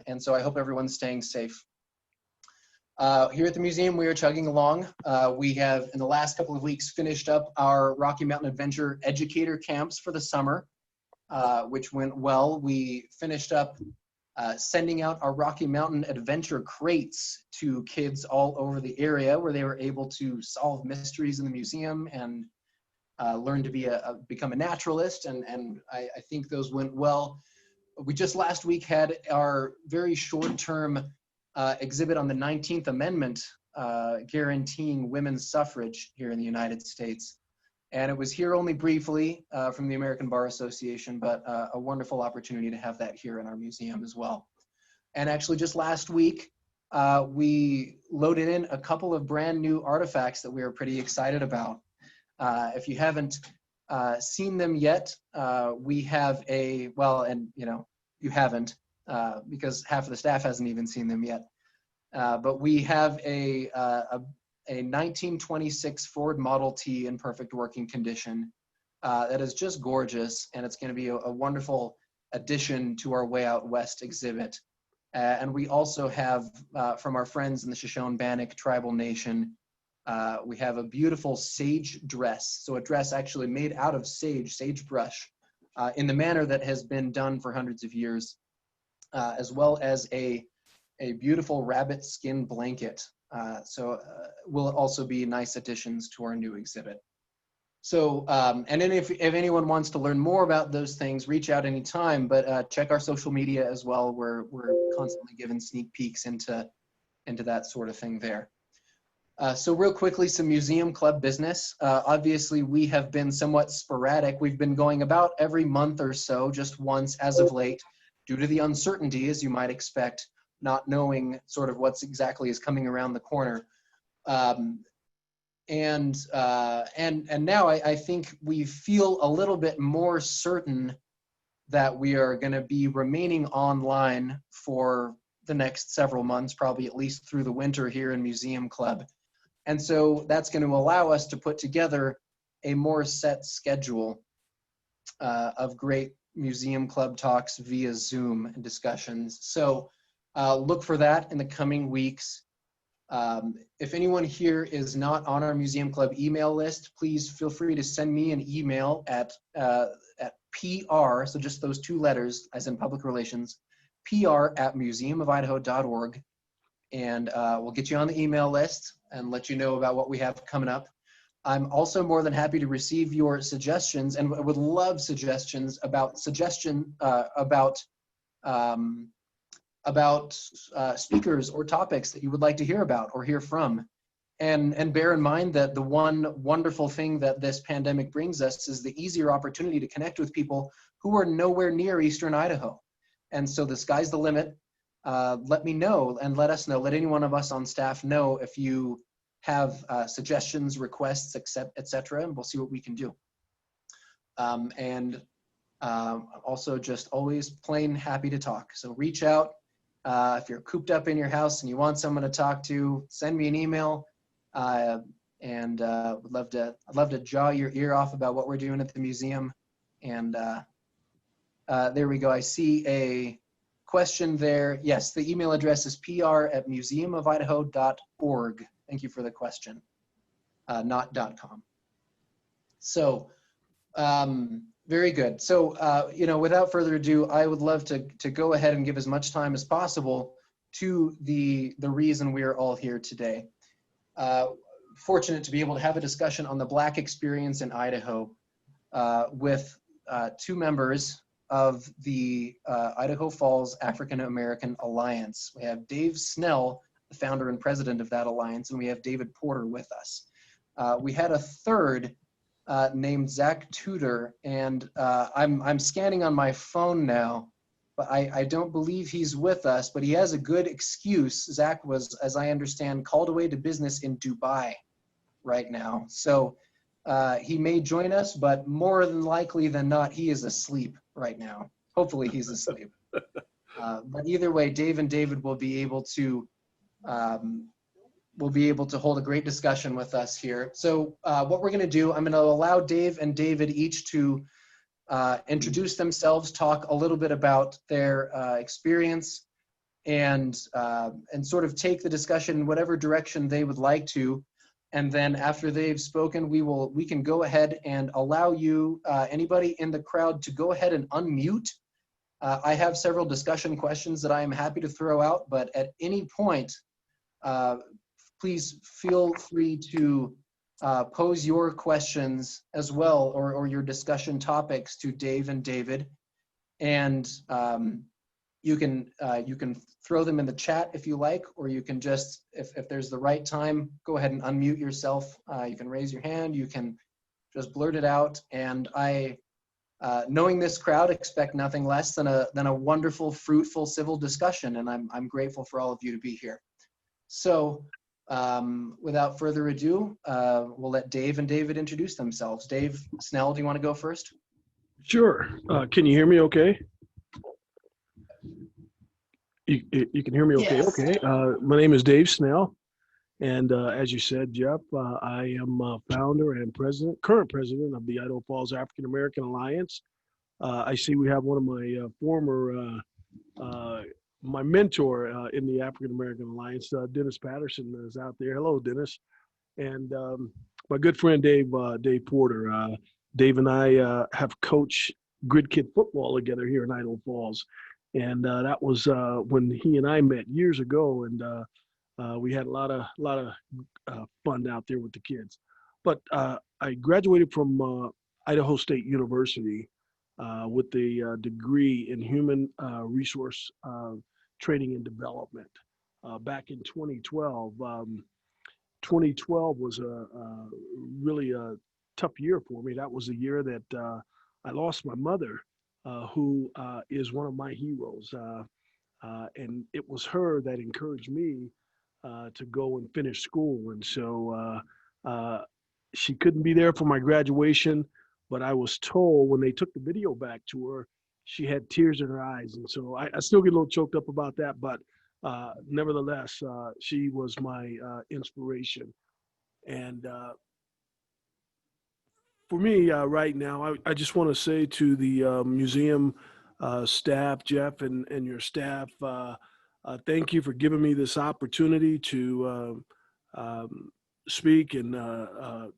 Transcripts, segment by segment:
and so I hope everyone's staying safe. Here at the museum, we are chugging along. We have, in the last couple of weeks, finished up our Rocky Mountain Adventure educator camps for the summer, which went well. We finished up sending out our Rocky Mountain Adventure crates to kids all over the area, where they were able to solve mysteries in the museum and learn to become a naturalist, and I think those went well. We just last week had our very short-term exhibit on the 19th Amendment guaranteeing women's suffrage here in the United States. And it was here only briefly from the American Bar Association, but a wonderful opportunity to have that here in our museum as well. And actually just last week, we loaded in a couple of brand new artifacts that we are pretty excited about. If you haven't seen them yet, we have you haven't, because half of the staff hasn't even seen them yet. But we have a 1926 Ford Model T in perfect working condition that is just gorgeous, and it's going to be a wonderful addition to our Way Out West exhibit. And we also have, from our friends in the Shoshone-Bannock Tribal Nation, we have a beautiful sage dress. So a dress actually made out of sagebrush, in the manner that has been done for hundreds of years, as well as a beautiful rabbit skin blanket. Will also be nice additions to our new exhibit. So, and then if anyone wants to learn more about those things, reach out anytime, but check our social media as well. We're constantly giving sneak peeks into that sort of thing there. So real quickly, some museum club business. Obviously, we have been somewhat sporadic. We've been going about every month or so, just once as of late, due to the uncertainty, as you might expect, not knowing sort of what's exactly is coming around the corner. And now I think we feel a little bit more certain that we are going to be remaining online for the next several months, probably at least through the winter here in Museum Club. And so that's going to allow us to put together a more set schedule of great Museum Club talks via Zoom and discussions. So look for that in the coming weeks. If anyone here is not on our Museum Club email list, please feel free to send me an email at PR, so just those two letters as in public relations, PR@museumofidaho.org. And we'll get you on the email list and let you know about what we have coming up. I'm also more than happy to receive your suggestions, and would love suggestions about speakers or topics that you would like to hear about or hear from. And bear in mind that the one wonderful thing that this pandemic brings us is the easier opportunity to connect with people who are nowhere near Eastern Idaho. And so the sky's the limit. Let me know and let us know. Let any one of us on staff know if you have suggestions, requests, etc., and we'll see what we can do. Also just always plain happy to talk. So reach out. If you're cooped up in your house and you want someone to talk to, send me an email. I'd love to jaw your ear off about what we're doing at the museum. And there we go. I see a question there. Yes, the email address is pr@museumofidaho.org. Thank you for the question, not .com. So, very good. So, without further ado, I would love to go ahead and give as much time as possible to the reason we are all here today. Fortunate to be able to have a discussion on the Black experience in Idaho with two members of the Idaho Falls African American Alliance. We have Dave Snell, the founder and president of that alliance, and we have David Porter with us. We had a third named Zach Tudor, and I'm scanning on my phone now, but I don't believe he's with us, but he has a good excuse. Zach was, as I understand, called away to business in Dubai right now. So he may join us, but more than likely than not, he is asleep right now. Hopefully he's asleep. But either way, Dave and David will be able to hold a great discussion with us here. So what we're going to do, I'm going to allow Dave and David each to introduce themselves, talk a little bit about their experience and sort of take the discussion in whatever direction they would like to. And then after they've spoken, we can go ahead and allow you, anybody in the crowd, to go ahead and unmute. I have several discussion questions that I am happy to throw out, but at any point, please feel free to pose your questions as well, or your discussion topics, to Dave and David. And you can throw them in the chat if you like, or you can just, if there's the right time, go ahead and unmute yourself. You can raise your hand, you can just blurt it out. And I, knowing this crowd, expect nothing less than a wonderful, fruitful, civil discussion, and I'm grateful for all of you to be here. So without further ado, we'll let Dave and David introduce themselves. Dave Snell, do you want to go first? Sure. Can you hear me okay? You can hear me okay? Yes. Okay. My name is Dave Snell. And as you said, Jeff, I am founder and current president of the Idaho Falls African American Alliance. I see we have one of my former, my mentor in the African American Alliance, Dennis Patterson, is out there. Hello, Dennis. And my good friend, Dave Porter. Dave and I have coached Grid Kid football together here in Idaho Falls. And that was when he and I met years ago, and we had a lot of fun out there with the kids. But I graduated from Idaho State University with a degree in human resource training and development back in 2012. 2012 was a really a tough year for me. That was the year that I lost my mother, who is one of my heroes. And it was her that encouraged me to go and finish school. And so she couldn't be there for my graduation, but I was told when they took the video back to her, she had tears in her eyes. And so I still get a little choked up about that, but nevertheless, she was my inspiration. And for me right now, I just want to say to the museum staff, Jeff, and your staff, thank you for giving me this opportunity to speak and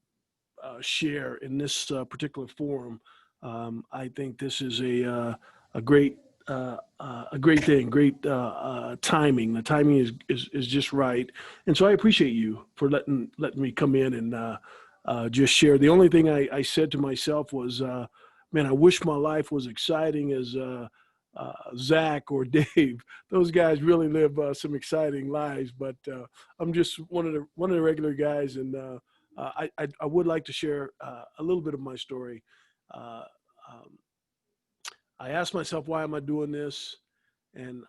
share in this particular forum. I think this is a great thing, great timing. The timing is just right, and so I appreciate you for letting me come in and just share. The only thing I said to myself was, man, I wish my life was exciting as Zach or Dave. Those guys really live some exciting lives, but I'm just one of the regular guys, and I would like to share a little bit of my story. I asked myself, why am I doing this? And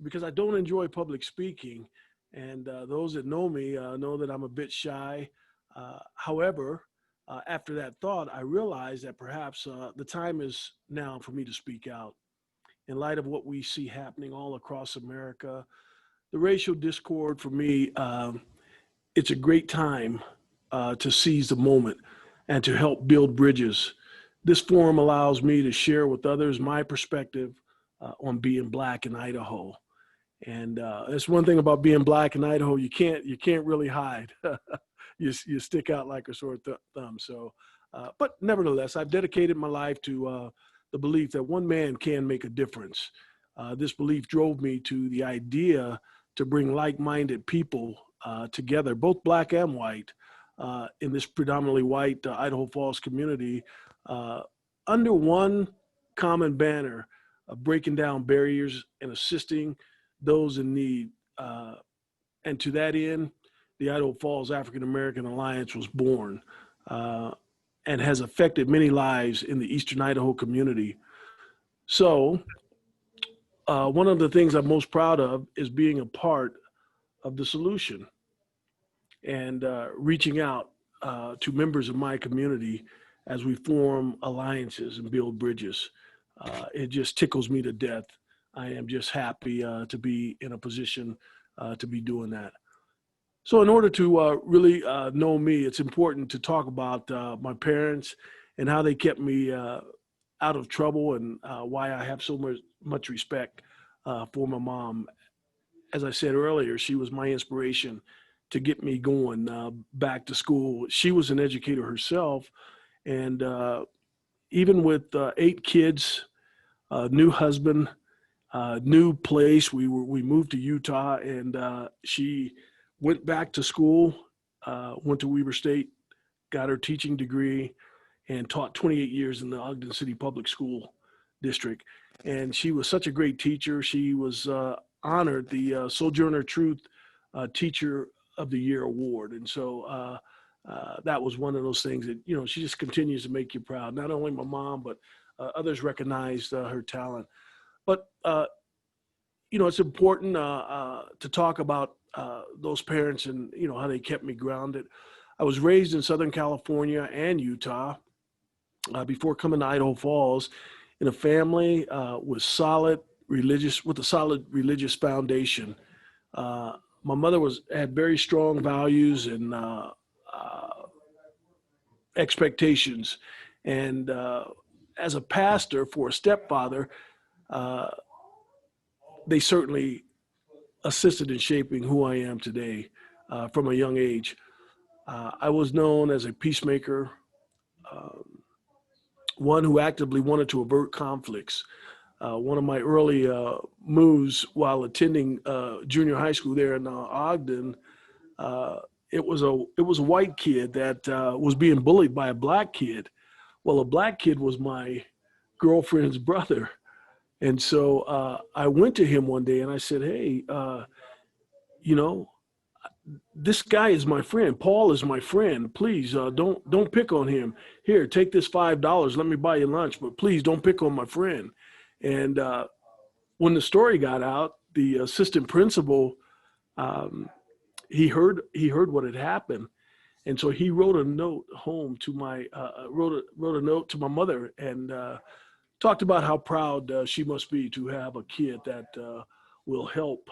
because I don't enjoy public speaking, and those that know me know that I'm a bit shy. However, after that thought, I realized that perhaps the time is now for me to speak out. In light of what we see happening all across America, the racial discord, for me, it's a great time to seize the moment and to help build bridges. This forum allows me to share with others my perspective on being Black in Idaho. And that's one thing about being Black in Idaho, you can't really hide. You stick out like a sore thumb. So, but nevertheless, I've dedicated my life to the belief that one man can make a difference. This belief drove me to the idea to bring like-minded people together, both Black and white, in this predominantly white Idaho Falls community, under one common banner of breaking down barriers and assisting those in need. And to that end, the Idaho Falls African American Alliance was born and has affected many lives in the Eastern Idaho community. So one of the things I'm most proud of is being a part of the solution and reaching out to members of my community as we form alliances and build bridges. It just tickles me to death. I am just happy to be in a position to be doing that. So in order to really know me, it's important to talk about my parents and how they kept me out of trouble, and why I have so much respect for my mom. as I said earlier, she was my inspiration to get me going back to school. She was an educator herself, and even with 8 kids, new husband, new place, we moved to Utah, and she went back to school, went to Weber State, got her teaching degree, and taught 28 years in the Ogden City Public School District. And she was such a great teacher. She was honored the Sojourner Truth Teacher of the Year award. And so that was one of those things that, you know, she just continues to make you proud. Not only my mom, but others recognized her talent. But, you know, it's important to talk about those parents and, you know, how they kept me grounded. I was raised in Southern California and Utah before coming to Idaho Falls in a family with a solid religious foundation. My mother had very strong values and expectations. And as a pastor for a stepfather, they certainly assisted in shaping who I am today from a young age. I was known as a peacemaker, one who actively wanted to avert conflicts. One of my early moves while attending junior high school there in Ogden, it was a white kid that was being bullied by a black kid. Well, a black kid was my girlfriend's brother. And so I went to him one day and I said, hey, you know, this guy is my friend. Paul is my friend. Please don't pick on him. Here, take this $5. Let me buy you lunch, but please don't pick on my friend. And when the story got out, the assistant principal, he heard what had happened, and so he wrote a note home to my wrote a note to my mother and talked about how proud she must be to have a kid that will help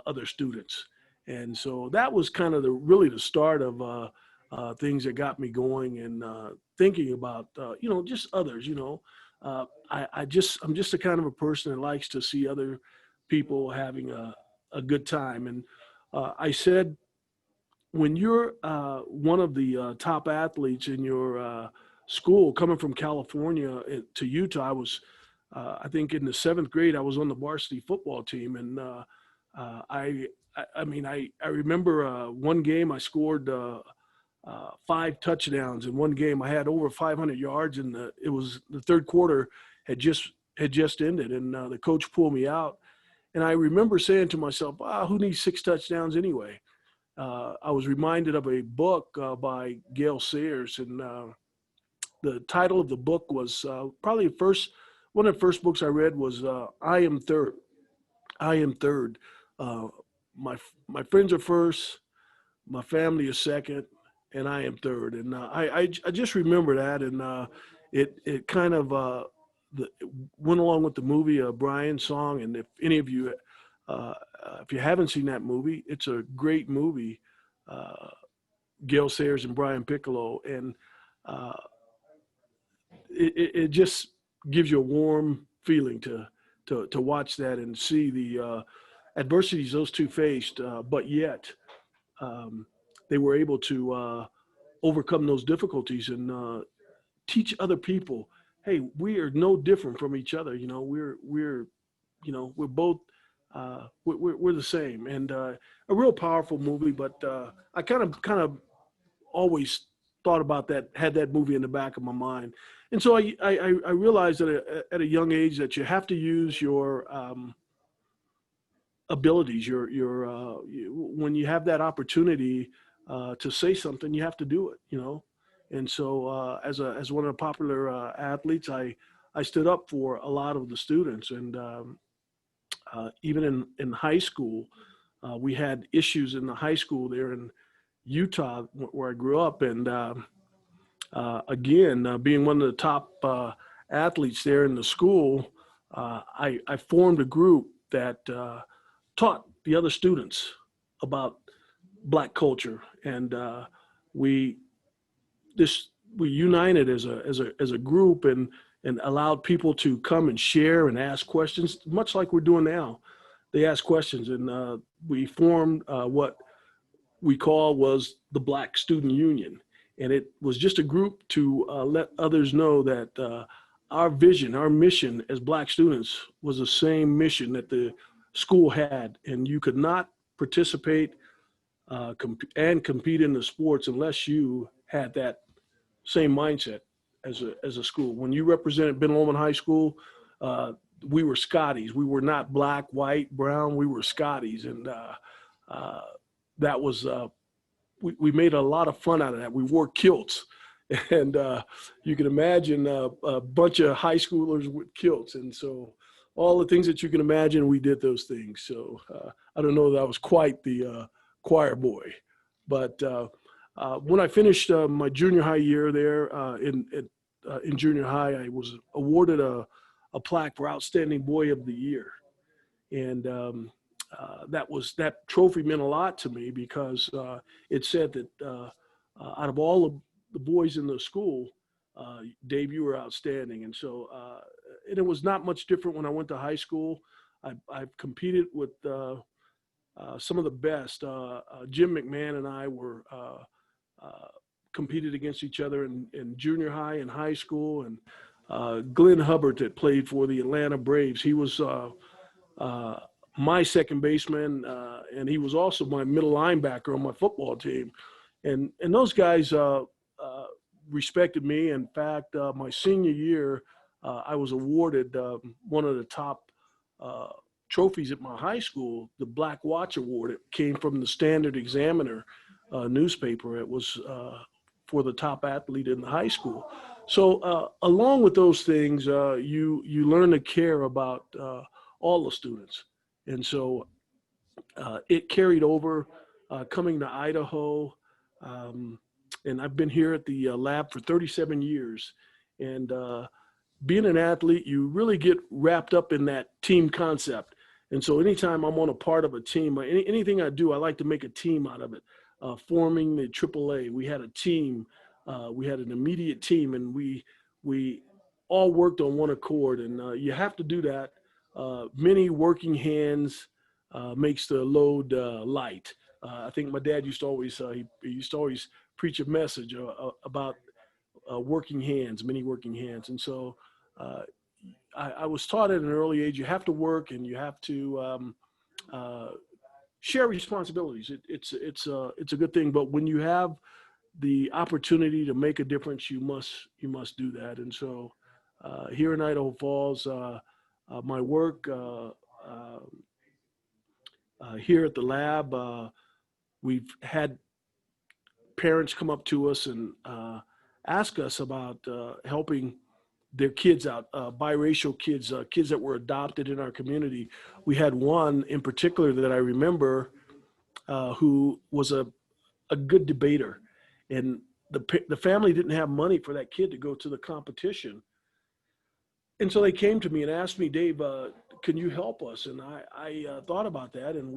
other students. And so that was kind of really the start of things that got me going and thinking about you know, just others. You know, I'm just the kind of a person that likes to see other people having a good time. And I said, when you're one of the top athletes in your school, coming from California to Utah, I was, I think in the 7th grade, I was on the varsity football team. And I remember one game I scored 5 touchdowns in one game. I had over 500 yards, and it was the 3rd quarter had just ended, and the coach pulled me out. And I remember saying to myself, who needs 6 touchdowns anyway? I was reminded of a book by Gail Sayers, and the title of the book was probably one of the first books I read was I Am Third. I Am Third. My friends are first, my family is second, and I am third. And I just remember that, and it kind of went along with the movie Brian's Song. And if any of you, if you haven't seen that movie, it's a great movie. Gail Sayers and Brian Piccolo, and it just gives you a warm feeling to watch that and see the adversities those two faced, but yet they were able to overcome those difficulties and teach other people, hey, we are no different from each other. You know, we're both we're the same. And a real powerful movie. But I kind of always thought about that, had that movie in the back of my mind. And so I realized that at a young age that you have to use your abilities, when you have that opportunity to say something, you have to do it, you know. And so as one of the popular athletes, I stood up for a lot of the students. And even in high school, we had issues in the high school there in Utah where I grew up. And again, being one of the top athletes there in the school, I formed a group that taught the other students about Black culture, and we united as a group and allowed people to come and share and ask questions, much like we're doing now. they asked questions, and we formed what we call was the Black Student Union. And it was just a group to let others know that our vision, our mission as Black students was the same mission that the school had. And you could not participate and compete in the sports unless you had that same mindset as a school. When you represented Ben Lomond High School, we were Scotties. We were not black, white, brown. We were Scotties. And that was we made a lot of fun out of that. We wore kilts, and you can imagine a bunch of high schoolers with kilts, and so all the things that you can imagine, we did those things. So I don't know that I was quite the choir boy, but when I finished my junior high year there in junior high, I was awarded a plaque for Outstanding Boy of the Year, and that trophy meant a lot to me because it said that out of all of the boys in the school, Dave, you were outstanding. And so and it was not much different when I went to high school. I've competed with some of the best. Jim McMahon and I were competed against each other in junior high and high school. And Glenn Hubbard that played for the Atlanta Braves, he was my second baseman, and he was also my middle linebacker on my football team. And those guys respected me. In fact, my senior year, I was awarded one of the top trophies at my high school, the Black Watch Award. It came from the Standard Examiner newspaper. It was for the top athlete in the high school. So along with those things, you learn to care about all the students. And so it carried over coming to Idaho. And I've been here at the lab for 37 years. And being an athlete, you really get wrapped up in that team concept. And so anytime I'm on a part of a team, anything I do, I like to make a team out of it. Forming the AAA, we had a team. We had an immediate team, and we all worked on one accord. And you have to do that. Many working hands makes the load light. I think my dad used to always he used to always preach a message about working hands, many working hands. And so I was taught at an early age, you have to work and you have to share responsibilities. It's a good thing, but when you have the opportunity to make a difference, you must do that. And so here in Idaho Falls, my work here at the lab, we've had parents come up to us and ask us about helping their kids out, biracial kids, kids that were adopted in our community. We had one in particular that I remember who was a good debater, and the family didn't have money for that kid to go to the competition. And so they came to me and asked me, Dave, can you help us? And I thought about that, and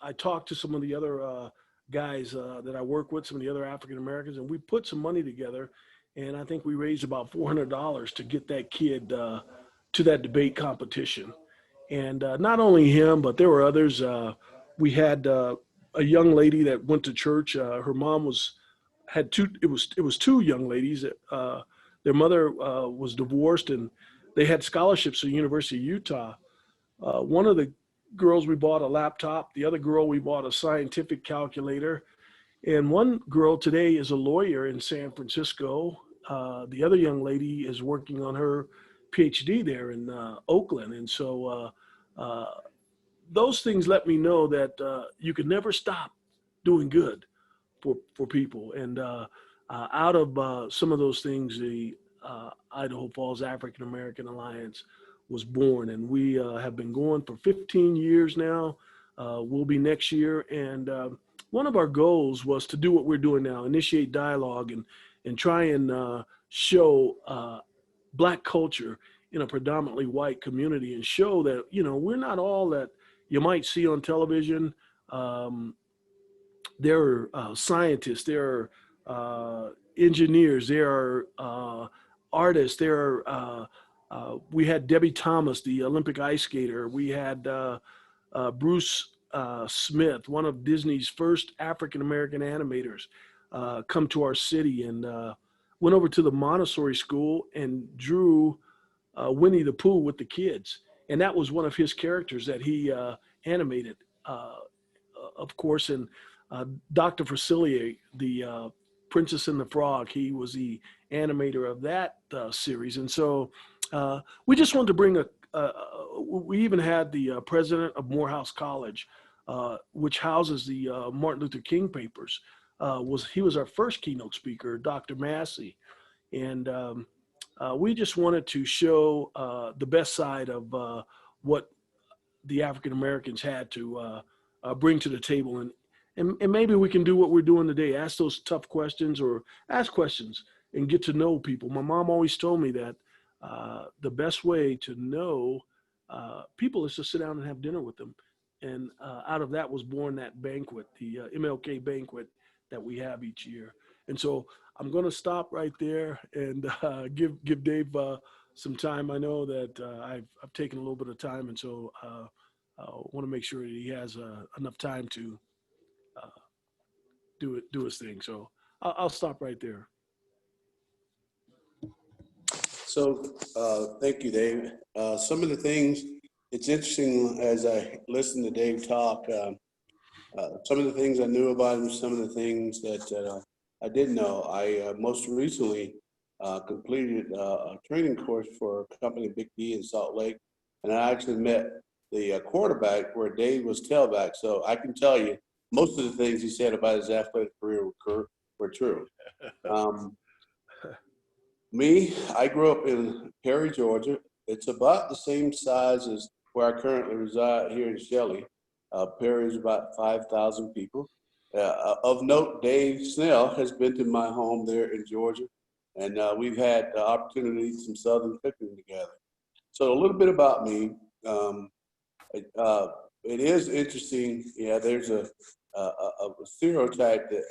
I talked to some of the other guys that I work with, some of the other African Americans, and we put some money together, and I think we raised about $400 to get that kid to that debate competition. And not only him, but there were others. We had a young lady that went to church. Her mom had two. It was two young ladies that their mother was divorced, and they had scholarships at the University of Utah. One of the girls, we bought a laptop. The other girl, we bought a scientific calculator. And one girl today is a lawyer in San Francisco. The other young lady is working on her PhD there in Oakland. And so those things let me know that you can never stop doing good for people. And out of some of those things, the Idaho Falls African American Alliance was born, and we have been going for 15 years now. We'll be next year. And one of our goals was to do what we're doing now, initiate dialogue and try and show Black culture in a predominantly white community, and show that, we're not all that you might see on television. There are scientists, there are engineers, there are artists, there are we had Debbie Thomas, the Olympic ice skater. We had Bruce Smith, one of Disney's first African-American animators, come to our city and went over to the Montessori school and drew Winnie the Pooh with the kids. And that was one of his characters that he animated, of course. And Dr. Facilier, the Princess and the Frog, he was the animator of that series. And so we just wanted to bring we even had the president of Morehouse College, which houses the Martin Luther King papers. He was our first keynote speaker, Dr. Massey. And we just wanted to show the best side of what the African Americans had to bring to the table, and maybe we can do what we're doing today: ask those tough questions, or ask questions and get to know people. My mom always told me that the best way to know people is to sit down and have dinner with them, and out of that was born that banquet, the MLK banquet that we have each year. And so I'm going to stop right there and give Dave some time. I know that I've taken a little bit of time, and so I want to make sure that he has enough time to do his thing. So I'll stop right there. So thank you, Dave. Some of the things, it's interesting as I listen to Dave talk, some of the things I knew about him, some of the things that I didn't know. I most recently completed a training course for a company, Big D in Salt Lake, and I actually met the quarterback where Dave was tailback. So I can tell you, most of the things he said about his athletic career were true. Me, I grew up in Perry, Georgia. It's about the same size as where I currently reside here in Shelley. Perry is about 5,000 people. Of note, Dave Snell has been to my home there in Georgia, and we've had the opportunity to eat some Southern cooking together. So a little bit about me. It is interesting. Yeah, there's a stereotype that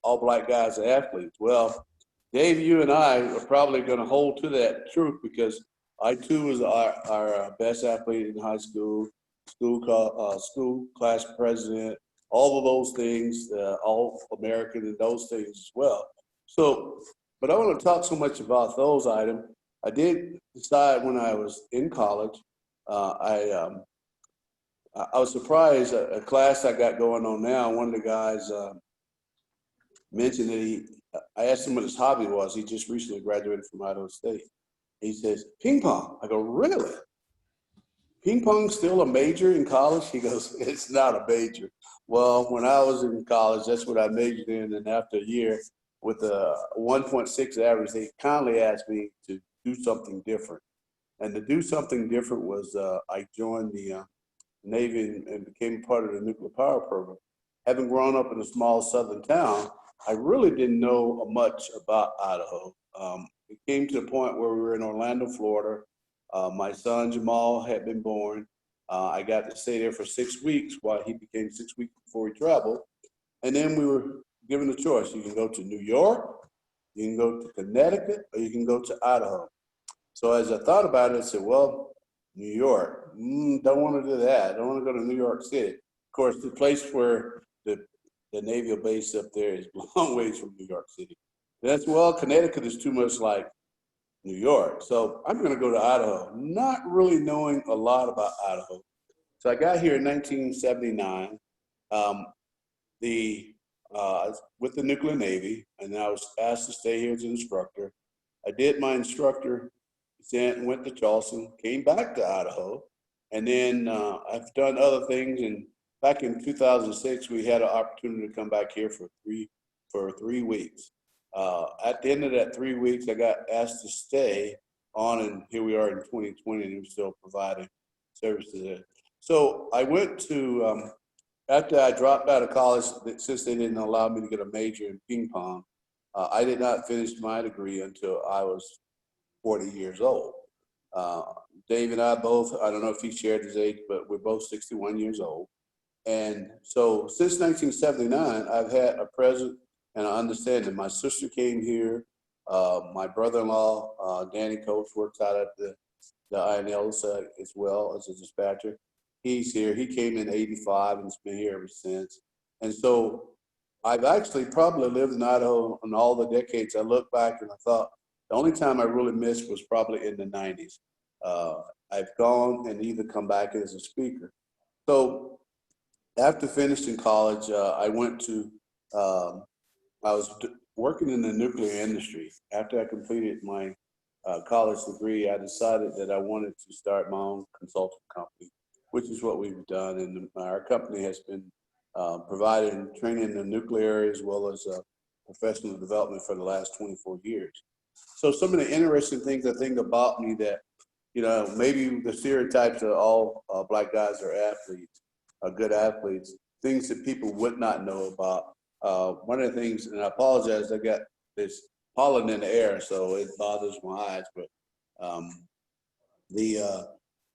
all black guys are athletes. Well, Dave, you and I are probably going to hold to that truth, because I too was our best athlete in high school, school class president, all of those things, all American and those things as well. So, but I want to talk so much about those items. I did decide when I was in college, I was surprised, a class I got going on now, one of the guys mentioned that I asked him what his hobby was. He just recently graduated from Idaho State. He says, ping pong. I go, really? Ping pong's still a major in college? He goes, it's not a major. Well, when I was in college, that's what I majored in. And after a year with a 1.6 average, they kindly asked me to do something different. And to do something different was I joined the Navy and became part of the nuclear power program. Having grown up in a small southern town, I really didn't know much about Idaho. It came to the point where we were in Orlando, Florida. My son Jamal had been born. I got to stay there for 6 weeks while he became 6 weeks before he traveled. And then we were given a choice. You can go to New York, you can go to Connecticut, or you can go to Idaho. So as I thought about it, I said, well, New York, don't want to do that. I don't want to go to New York City. Of course, the place where the naval base up there is a long ways from New York City. That's, well, Connecticut is too much like New York. So I'm going to go to Idaho, not really knowing a lot about Idaho. So I got here in 1979 with the nuclear Navy, and I was asked to stay here as an instructor. I did my instructor, went to Charleston, came back to Idaho, and then I've done other things. And back in 2006, we had an opportunity to come back here for three weeks. At the end of that 3 weeks, I got asked to stay on, and here we are in 2020, and we're still providing services there. So I went to, after I dropped out of college, since they didn't allow me to get a major in ping pong, I did not finish my degree until I was 40 years old. Dave and I both, I don't know if he shared his age, but we're both 61 years old. And so since 1979, I've had a present and I understand that my sister came here. My brother-in-law, Danny Coates, works out at the INLs as well as a dispatcher. He's here. He came in '85 and has been here ever since. And so I've actually probably lived in Idaho in all the decades. I look back and I thought the only time I really missed was probably in the '90s. I've gone and either come back as a speaker. So after finishing college, I went to, I was working in the nuclear industry. After I completed my college degree, I decided that I wanted to start my own consulting company, which is what we've done. And our company has been providing training in the nuclear area as well as professional development for the last 24 years. So some of the interesting things I think about me that, you know, maybe the stereotypes of all black guys are athletes, are good athletes, things that people would not know about. One of the things, and I apologize, I got this pollen in the air, so it bothers my eyes, but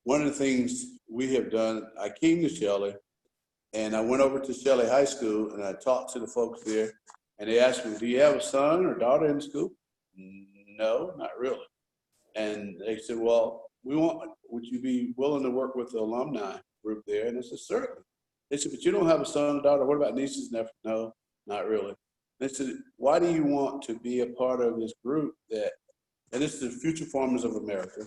one of the things we have done, I came to Shelley, and I went over to Shelley High School, and I talked to the folks there, and they asked me, do you have a son or daughter in school? No, not really. And they said, well, would you be willing to work with the alumni group there? And I said, certainly. They said, but you don't have a son or daughter. What about nieces and nephews? No, not really. They said, why do you want to be a part of this group that, and this is the future farmers of America,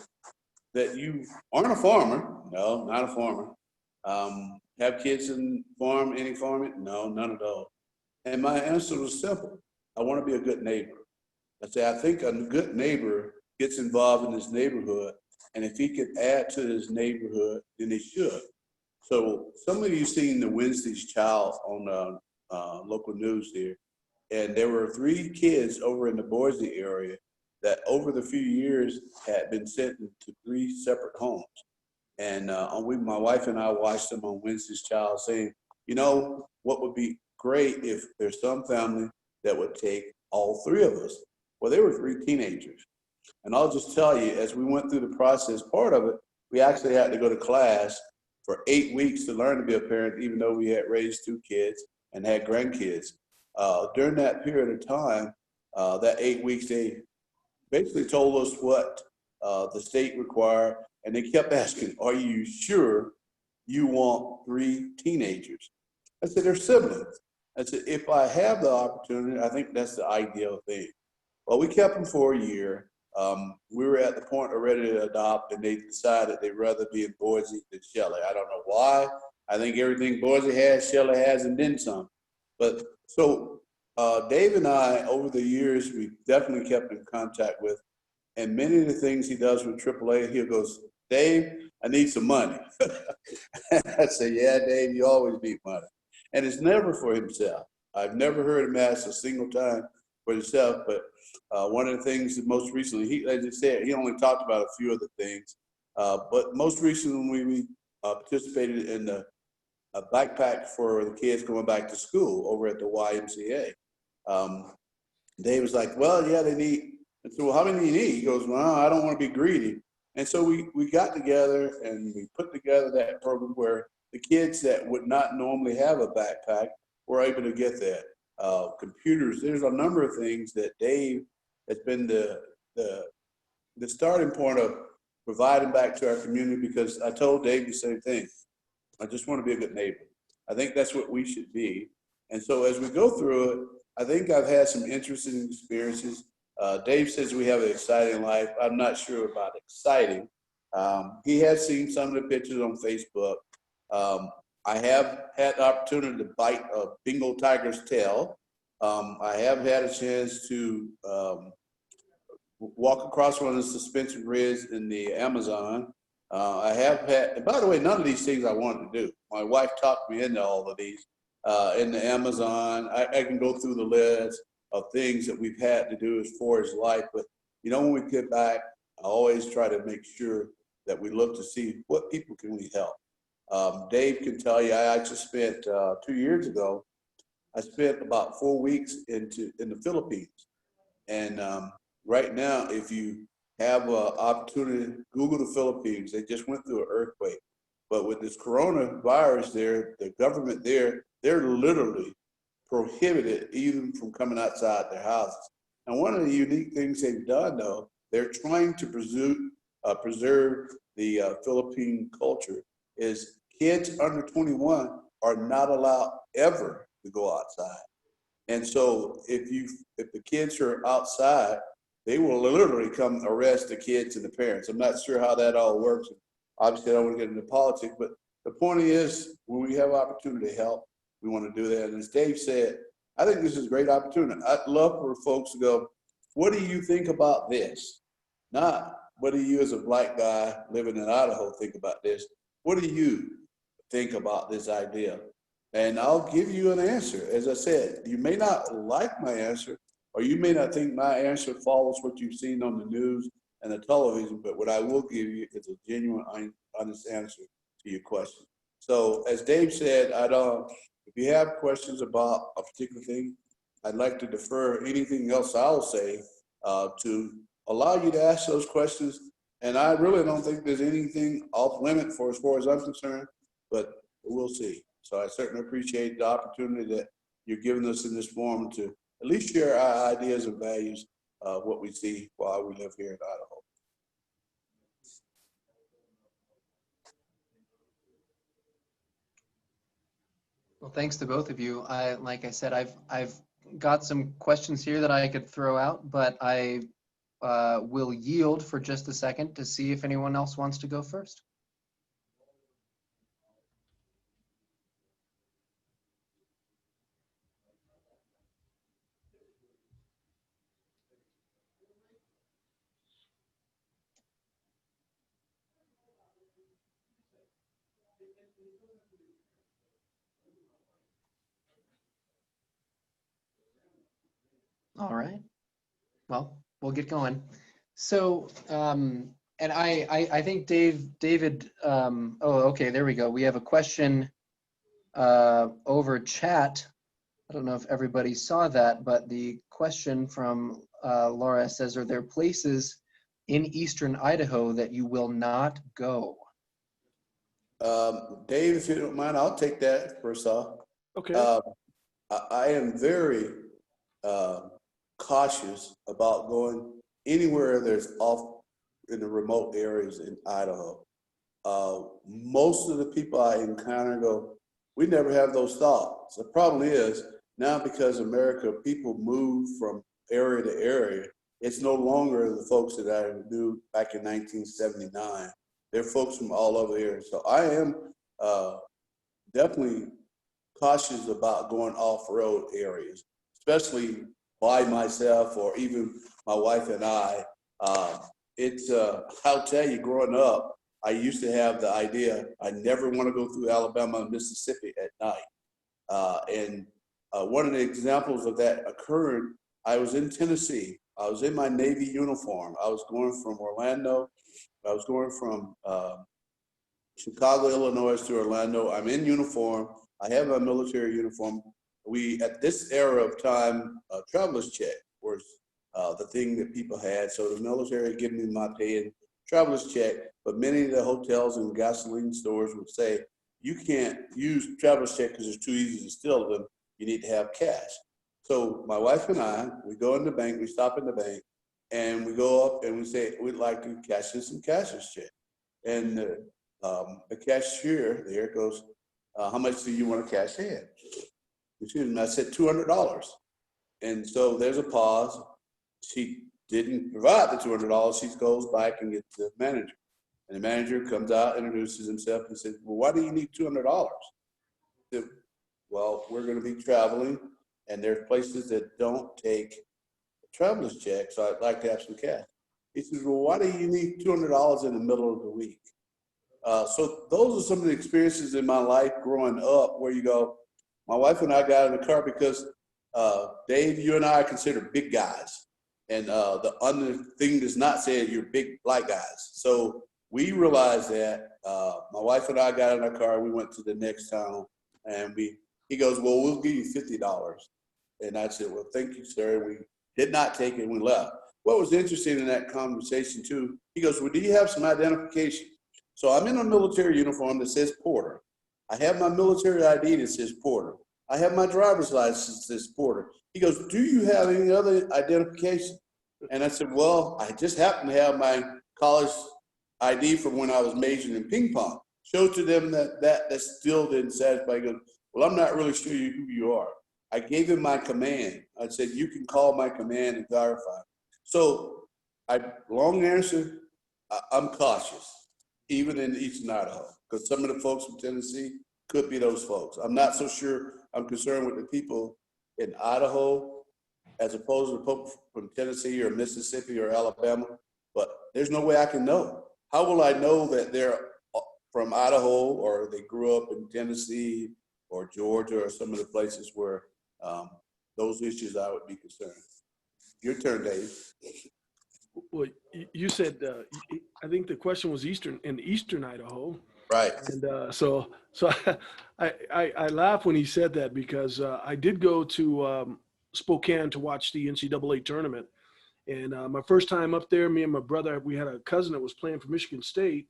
that you aren't a farmer? No, not a farmer. Have kids and farm, any farming? No, none at all. And my answer was simple. I want to be a good neighbor. I say, I think a good neighbor gets involved in his neighborhood, and if he could add to his neighborhood, then he should. So some of you seen the Wednesday's Child on local news here, and there were 3 kids over in the Boise area that over the few years had been sent to 3 separate homes. And my wife and I watched them on Wednesday's Child saying, you know, what would be great if there's some family that would take all 3 of us. Well, they were 3 teenagers. And I'll just tell you, as we went through the process, part of it, we actually had to go to class for 8 weeks to learn to be a parent, even though we had raised 2 kids and had grandkids. During that period of time, that 8 weeks, they basically told us what the state required, and they kept asking, are you sure you want 3 teenagers? I said, they're siblings. I said, if I have the opportunity, I think that's the ideal thing. Well, we kept them for a year. We were at the point of ready to adopt, and they decided they'd rather be in Boise than Shelley. I don't know why. I think everything Boise has, Shelley has, and then some. But so Dave and I, over the years, we definitely kept in contact with, and many of the things he does with AAA, he goes, Dave, I need some money. I say, yeah, Dave, you always need money. And it's never for himself. I've never heard him ask a single time for himself, but one of the things that most recently, as I said, he only talked about a few of the things, but most recently we participated in the backpack for the kids going back to school over at the YMCA. Dave was like, well, yeah, they need, and so, well, how many do you need? He goes, well, I don't want to be greedy. And so we got together and we put together that program where the kids that would not normally have a backpack were able to get that. Computers, there's a number of things that Dave has been the starting point of providing back to our community, because I told Dave the same thing. I just want to be a good neighbor. I think that's what we should be. And so as we go through it, I think I've had some interesting experiences. Dave says we have an exciting life. I'm not sure about exciting. He has seen some of the pictures on Facebook. I have had the opportunity to bite a Bengal tiger's tail. I have had a chance to walk across one of the suspension bridges in the Amazon. I have had, and by the way, none of these things I wanted to do. My wife talked me into all of these. In the Amazon, I can go through the list of things that we've had to do as far as life. But, you know, when we get back, I always try to make sure that we look to see what people can we help. Dave can tell you, I just spent 2 years ago, I spent about 4 weeks in the Philippines. And right now, if you have an opportunity, Google the Philippines. They just went through an earthquake. But with this coronavirus there, the government there, they're literally prohibited even from coming outside their houses. And one of the unique things they've done, though, they're trying to preserve the Philippine culture, is kids under 21 are not allowed ever to go outside. And so if the kids are outside, they will literally come arrest the kids and the parents. I'm not sure how that all works. Obviously, I don't want to get into politics, but the point is, when we have opportunity to help, we want to do that. And as Dave said, I think this is a great opportunity. I'd love for folks to go, what do you think about this? Not, what do you as a black guy living in Idaho think about this? What do you think about this idea? And I'll give you an answer. As I said, you may not like my answer, or you may not think my answer follows what you've seen on the news and the television, but what I will give you is a genuine, honest answer to your question. So as Dave said, if you have questions about a particular thing, I'd like to defer anything else I'll say to allow you to ask those questions. And I really don't think there's anything off limit for as far as I'm concerned, but we'll see. So I certainly appreciate the opportunity that you're giving us in this forum to at least share our ideas and values of what we see while we live here in Idaho. Well, thanks to both of you. Like I said, I've got some questions here that I could throw out, but I will yield for just a second to see if anyone else wants to go first. All right. Well, we'll get going. So, and I think David, oh, okay, there we go. We have a question over chat. I don't know if everybody saw that, but the question from Laura says, are there places in Eastern Idaho that you will not go? Dave, if you don't mind, I'll take that first off. Okay. I am very cautious about going anywhere there's off in the remote areas in Idaho. Most of the people I encounter go, we never have those thoughts. The problem is now, because America, people move from area to area. It's no longer the folks that I knew back in 1979. They're folks from all over the area. So I am definitely cautious about going off-road areas, especially by myself or even my wife and I. I'll tell you, growing up, I used to have the idea I never want to go through Alabama and Mississippi at night. And one of the examples of that occurred, I was in Tennessee. I was in my Navy uniform. I was going from Orlando. I was going from Chicago, Illinois to Orlando. I'm in uniform. I have my military uniform. We, at this era of time, traveler's check was the thing that people had. So the military gave me my pay and traveler's check, but many of the hotels and gasoline stores would say, you can't use traveler's check because it's too easy to steal them. You need to have cash. So my wife and I, we go in the bank, we stop in the bank, and we go up and we say, we'd like to cash in some cashier's check. And the cashier there goes, how much do you want to cash in? Excuse me, I said $200. And so there's a pause. She didn't provide the $200. She goes back and gets the manager. And the manager comes out, introduces himself, and says, well, why do you need $200? I said, well, we're going to be traveling, and there's places that don't take a traveler's check, so I'd like to have some cash. He says, well, why do you need $200 in the middle of the week? So those are some of the experiences in my life growing up where you go, my wife and I got in the car because, Dave, you and I are considered big guys. And the other thing does not say you're big black guys. So we realized that. My wife and I got in our car. We went to the next town, and he goes, well, we'll give you $50. And I said, well, thank you, sir. We did not take it, and we left. What was interesting in that conversation, too, he goes, well, do you have some identification? So I'm in a military uniform that says Porter. I have my military ID that says Porter. I have my driver's license that says Porter. He goes, do you have any other identification? And I said, well, I just happen to have my college ID from when I was majoring in ping pong. show to them that still didn't satisfy. He goes, well, I'm not really sure who you are. I gave him my command. I said, you can call my command and clarify. So long answer, I'm cautious, even in Eastern Idaho, because some of the folks from Tennessee could be those folks. I'm not so sure. I'm concerned with the people in Idaho as opposed to people from Tennessee or Mississippi or Alabama, but there's no way I can know. How will I know that they're from Idaho or they grew up in Tennessee or Georgia or some of the places where those issues I would be concerned. Your turn, Dave. Well, you said, I think the question was Eastern Idaho. Right. And so I laugh when he said that, because I did go to Spokane to watch the NCAA tournament. And my first time up there, me and my brother, we had a cousin that was playing for Michigan State.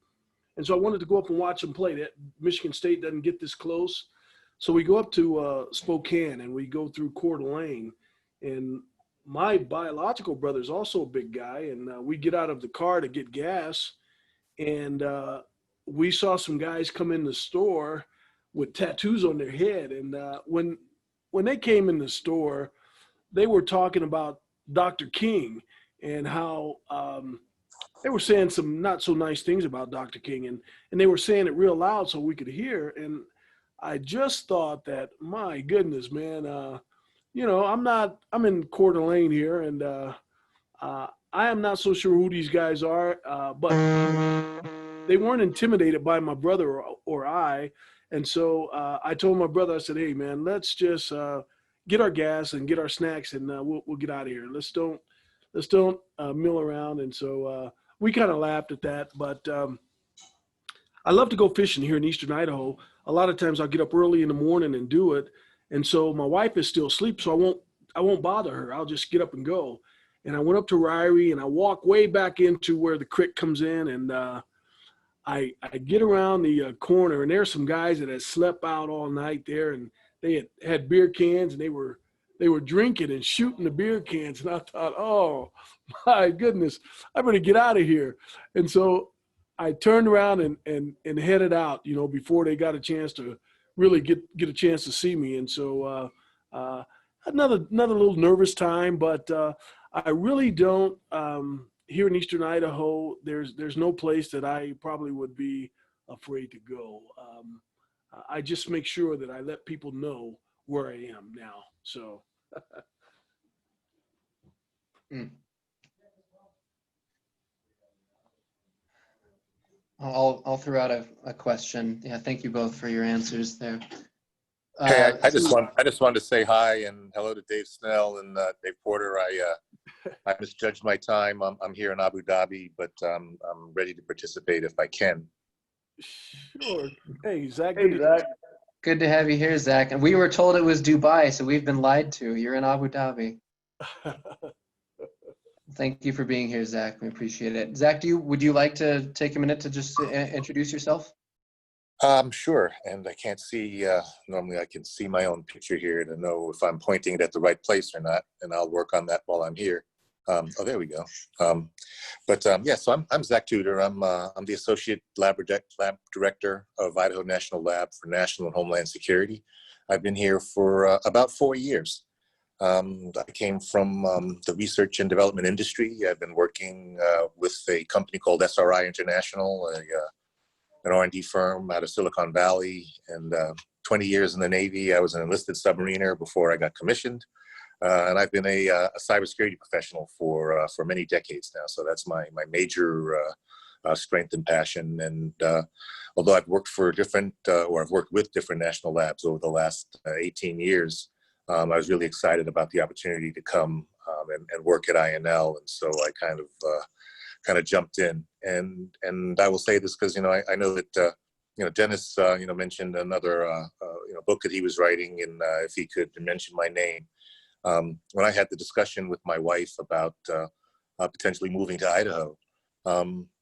And so I wanted to go up and watch them play. That Michigan State doesn't get this close. So we go up to Spokane and we go through Coeur d'Alene. And my biological brother's also a big guy. And we get out of the car to get gas. And we saw some guys come in the store with tattoos on their head. And when they came in the store, they were talking about Dr. King and how they were saying some not so nice things about Dr. King, and they were saying it real loud so we could hear. And I just thought that, my goodness, man, I'm in Coeur d'Alene here, and I am not so sure who these guys are, but they weren't intimidated by my brother or I. And so I told my brother, I said, hey, man, let's just get our gas and get our snacks, and we'll get out of here. Let's don't mill around. And so we kind of laughed at that. But I love to go fishing here in Eastern Idaho. A lot of times I'll get up early in the morning and do it. And so my wife is still asleep, so I won't bother her. I'll just get up and go. And I went up to Ryrie, and I walk way back into where the creek comes in, and I get around the corner, and there's some guys that had slept out all night there, and they had beer cans, and they were drinking and shooting the beer cans. And I thought, oh my goodness, I better get out of here. And so I turned around and headed out, before they got a chance to really get a chance to see me. And so another little nervous time, but I really don't, here in Eastern Idaho, there's no place that I probably would be afraid to go. I just make sure that I let people know where I am now. So. I'll throw out a question. Yeah, thank you both for your answers there. Hey, I just wanted to say hi and hello to Dave Snell and Dave Porter. I misjudged my time. I'm here in Abu Dhabi, but I'm ready to participate if I can. Sure. Hey, Zach. Good to have you here, Zach. And we were told it was Dubai, so we've been lied to. You're in Abu Dhabi. Thank you for being here, Zach. We appreciate it. Zach, would you like to take a minute to just introduce yourself? Sure. And I can't see, normally I can see my own picture here to know if I'm pointing it at the right place or not, and I'll work on that while I'm here. Oh, there we go. Yeah, so I'm Zach Tudor. I'm the Associate Lab Director of Idaho National Lab for National and Homeland Security. I've been here for about 4 years. I came from the research and development industry. I've been working with a company called SRI International, an R&D firm out of Silicon Valley, and 20 years in the Navy. I was an enlisted submariner before I got commissioned. And I've been a cybersecurity professional for many decades now. So that's my major strength and passion. And although I've worked for I've worked with different national labs over the last 18 years, I was really excited about the opportunity to come and work at INL. And so I kind of jumped in. And I will say this because, I know that, Dennis, mentioned another, book that he was writing, and if he could mention my name. When I had the discussion with my wife about potentially moving to Idaho,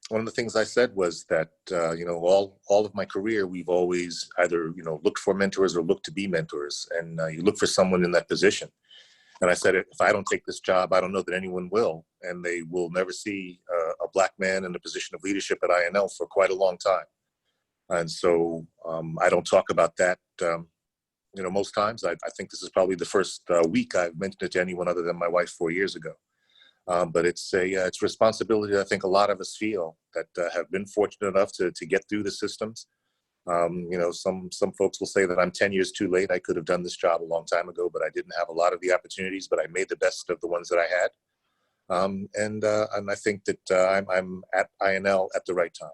one of the things I said was that, all of my career, we've always either, looked for mentors or looked to be mentors. And you look for someone in that position. And I said, if I don't take this job, I don't know that anyone will. And they will never see a Black man in a position of leadership at INL for quite a long time. And so I don't talk about that, most times. I think this is probably the first week I've mentioned it to anyone other than my wife 4 years ago. But it's it's responsibility I think a lot of us feel that have been fortunate enough to get through the systems. Some folks will say that I'm 10 years too late. I could have done this job a long time ago, but I didn't have a lot of the opportunities, but I made the best of the ones that I had. And I think that I'm at INL at the right time.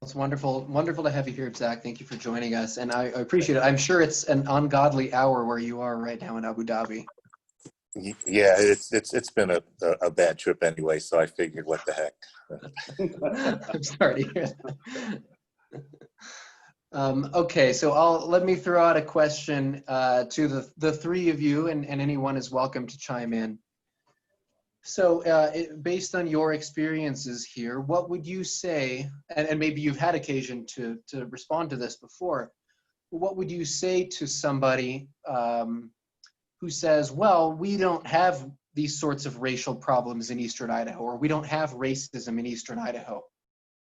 It's wonderful, wonderful to have you here, Zach. Thank you for joining us, and I appreciate it. I'm sure it's an ungodly hour where you are right now in Abu Dhabi. Yeah, it's been a bad trip anyway, so I figured, what the heck. I'm sorry to hear that. Okay, so let me throw out a question to the three of you, and anyone is welcome to chime in. So based on your experiences here, what would you say, and maybe you've had occasion to respond to this before, what would you say to somebody who says, well, we don't have these sorts of racial problems in Eastern Idaho, or we don't have racism in Eastern Idaho?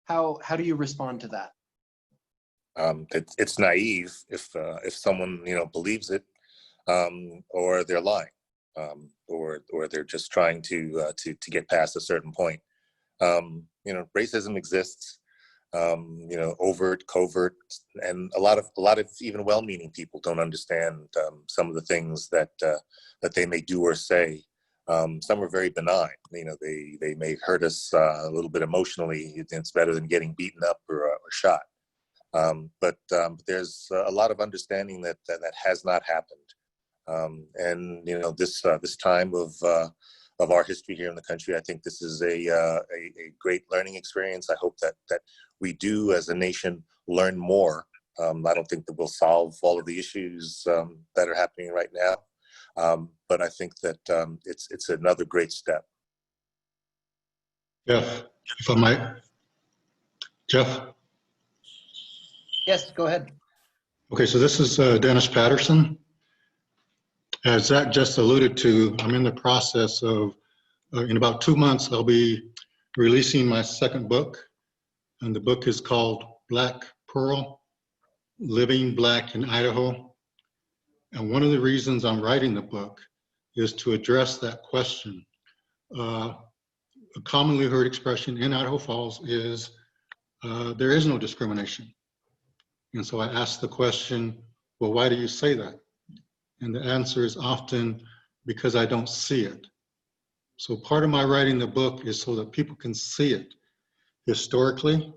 How do you respond to that? It's naive if someone believes it, or they're lying, or they're just trying to get past a certain point. Racism exists, overt, covert, and a lot of even well-meaning people don't understand some of the things that they may do or say. Some are very benign. They may hurt us a little bit emotionally. It's better than getting beaten up or shot. But there's a lot of understanding that has not happened. And this time of our history here in the country, I think this is a great learning experience. I hope that we do, as a nation, learn more. I don't think that we'll solve all of the issues that are happening right now, but I think that it's another great step. Jeff, if I might. Jeff? Yes, go ahead. Okay, so this is Dennis Patterson. As Zach just alluded to, I'm in the process of, in about 2 months, I'll be releasing my second book. And the book is called Black Pearl, Living Black in Idaho. And one of the reasons I'm writing the book is to address that question. A commonly heard expression in Idaho Falls is, there is no discrimination. And so I ask the question, well, why do you say that? And the answer is often because I don't see it. So part of my writing the book is so that people can see it historically,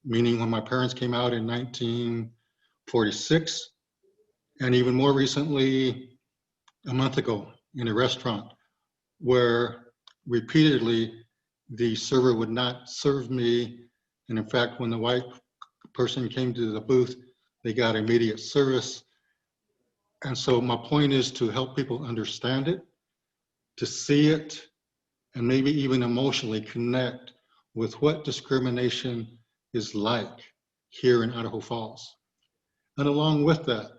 meaning when my parents came out in 1946, and even more recently, a month ago in a restaurant where repeatedly the server would not serve me. And in fact, when the white person came to the booth, they got immediate service. And so my point is to help people understand it, to see it, and maybe even emotionally connect with what discrimination is like here in Idaho Falls. And along with that,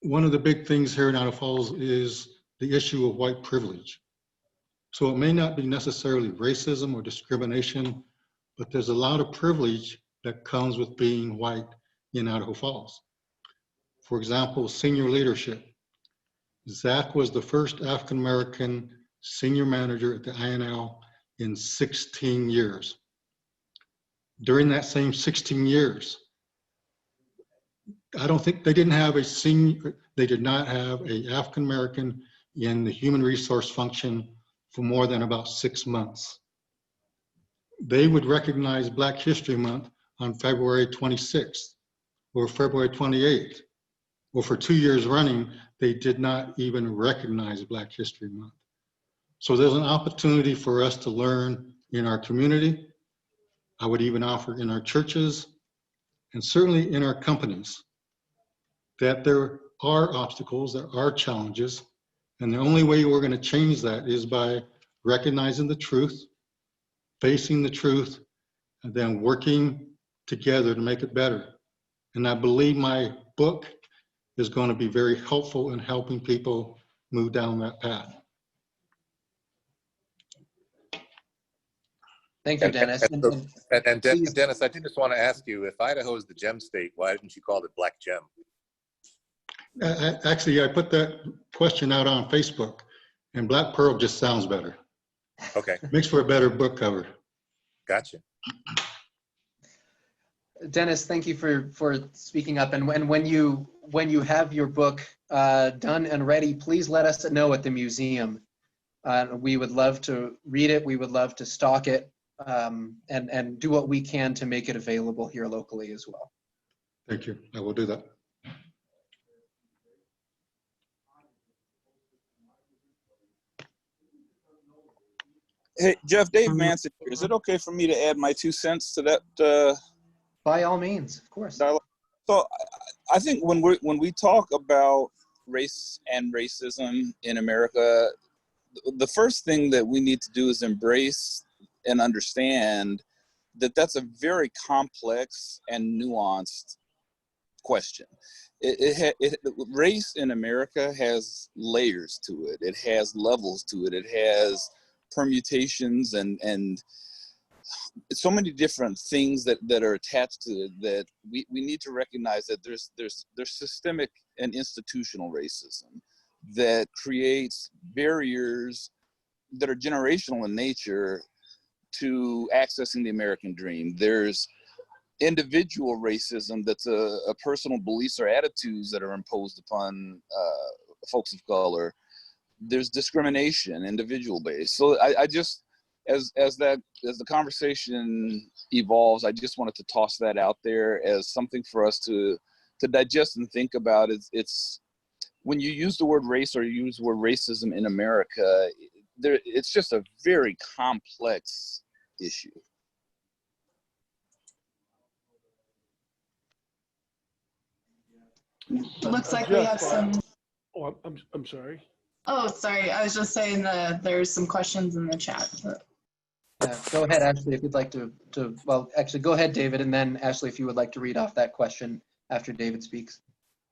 one of the big things here in Idaho Falls is the issue of white privilege. So it may not be necessarily racism or discrimination, but there's a lot of privilege that comes with being white in Idaho Falls. For example, senior leadership. Zach was the first African-American senior manager at the INL in 16 years. During that same 16 years, I don't think they didn't have they did not have an African-American in the human resource function for more than about 6 months. They would recognize Black History Month on February 26th or February 28th. Well, for 2 years running, they did not even recognize Black History Month. So there's an opportunity for us to learn in our community. I would even offer in our churches, and certainly in our companies, that there are obstacles, there are challenges, and the only way we're going to change that is by recognizing the truth, facing the truth, and then working together to make it better. And I believe my book is going to be very helpful in helping people move down that path. Thank you, And, Dennis. and, so- and please- Dennis, I did just want to ask you, if Idaho is the gem state, why didn't you call it Black Gem? Actually, I put that question out on Facebook, and Black Pearl just sounds better. Okay, Makes for a better book cover. gotcha. Dennis, thank you for speaking up. And when you have your book done and ready, please let us know at the museum. We would love to read it. We would love to stock it, and do what we can to make it available here locally as well. Thank you. I will do that. Hey, Jeff, Dave Manson here. Is it okay for me to add my 2 cents to that By all means, of course. dialogue? So I think when we talk about race and racism in America, the first thing that we need to do is embrace and understand that that's a very complex and nuanced question. Race in America has layers to it. It has levels to it. It has permutations and so many different things that are attached to it, that we need to recognize that there's systemic and institutional racism that creates barriers that are generational in nature to accessing the American dream. There's individual racism that's a personal beliefs or attitudes that are imposed upon folks of color. There's discrimination, individual based. So I just, as the conversation evolves, I just wanted to toss that out there as something for us to digest and think about. It's when you use the word race or you use the word racism in America, it's just a very complex issue. Looks like we have some. Oh, I'm sorry. Oh, sorry. I was just saying that there's some questions in the chat. Yeah, go ahead, Ashley, if you'd like to, well, actually, go ahead, David, and then Ashley, if you would like to read off that question after David speaks.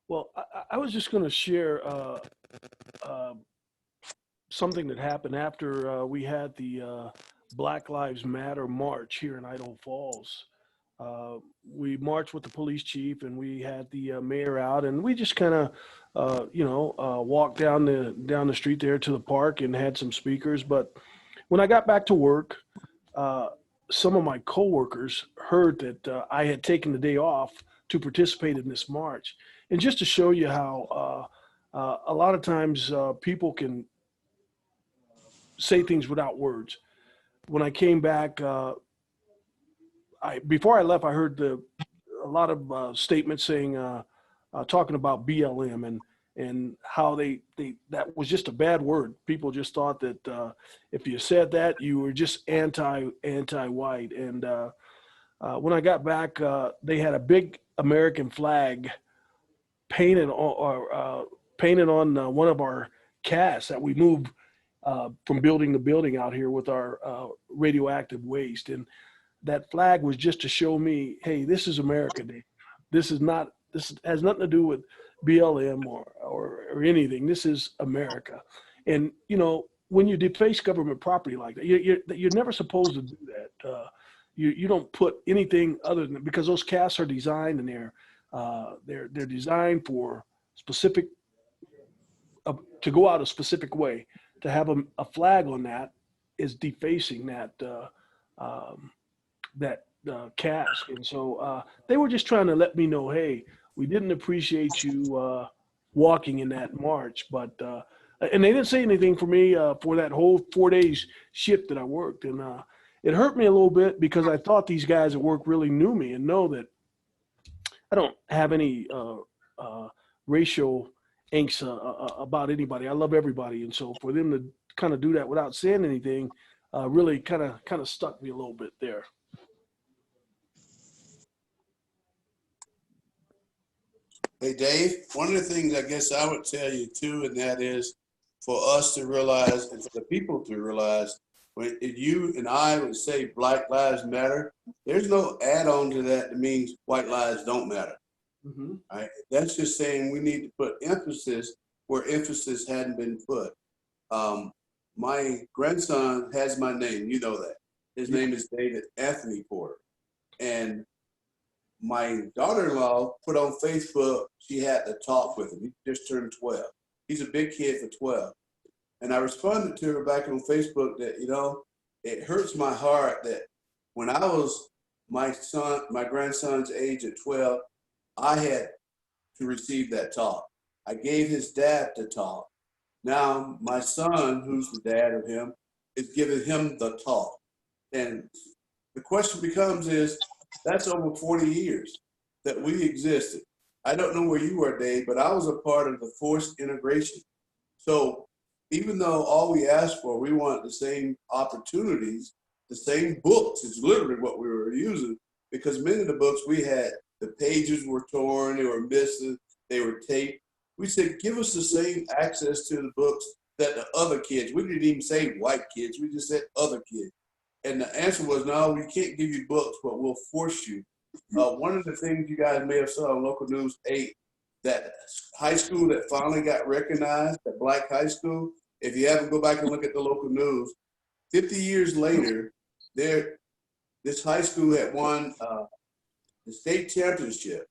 Well, I was just going to share something that happened after we had the Black Lives Matter march here in Idaho Falls. We marched with the police chief, and we had the mayor out, and we just kind of, walked down the street there to the park and had some speakers. But when I got back to work, some of my coworkers heard that I had taken the day off to participate in this march. And just to show you how a lot of times people can say things without words. When I came back, before I left, I heard a lot of statements saying, talking about BLM and how that was just a bad word. People just thought that if you said that, you were just anti-white. And when I got back, they had a big American flag painted on one of our casts that we moved from building to building out here with our radioactive waste. And that flag was just to show me, hey, this is America Day. This has nothing to do with BLM or anything. This is America. And, when you deface government property like that, you're never supposed to do that. You don't put anything other than, because those casts are designed and they're designed for specific, to go out a specific way. To have a flag on that is defacing that cask. And so they were just trying to let me know, hey, we didn't appreciate you walking in that march. But and they didn't say anything for me for that whole 4 days shift that I worked. And it hurt me a little bit because I thought these guys at work really knew me and know that I don't have any racial angst about anybody. I love everybody. And so for them to kind of do that without saying anything really kind of stuck me a little bit there. Hey, Dave, one of the things I guess I would tell you too, and that is for us to realize and for the people to realize, when you and I would say Black Lives Matter, there's no add-on to that means white lives don't matter. Mm-hmm. Right? That's just saying we need to put emphasis where emphasis hadn't been put. My grandson has my name, you know that. His name is David Anthony Porter. And my daughter-in-law put on Facebook, she had to talk with him. He just turned 12. He's a big kid for 12. And I responded to her back on Facebook that, you know, it hurts my heart that when I was my grandson's age at 12, I had to receive that talk. I gave his dad the talk. Now my son, who's the dad of him, is giving him the talk. And the question becomes is, that's over 40 years that we existed. I don't know where you were, Dave, but I was a part of the forced integration. So even though all we asked for, we wanted the same opportunities, the same books is literally what we were using, because many of the books we had, the pages were torn, they were missing, they were taped. We said, give us the same access to the books that the other kids, we didn't even say white kids, we just said other kids. And the answer was, no, we can't give you books, but we'll force you. One of the things you guys may have saw on Local News 8, that high school that finally got recognized, that black high school, if you haven't, go back and look at the local news, 50 years later, this high school had won the state championship.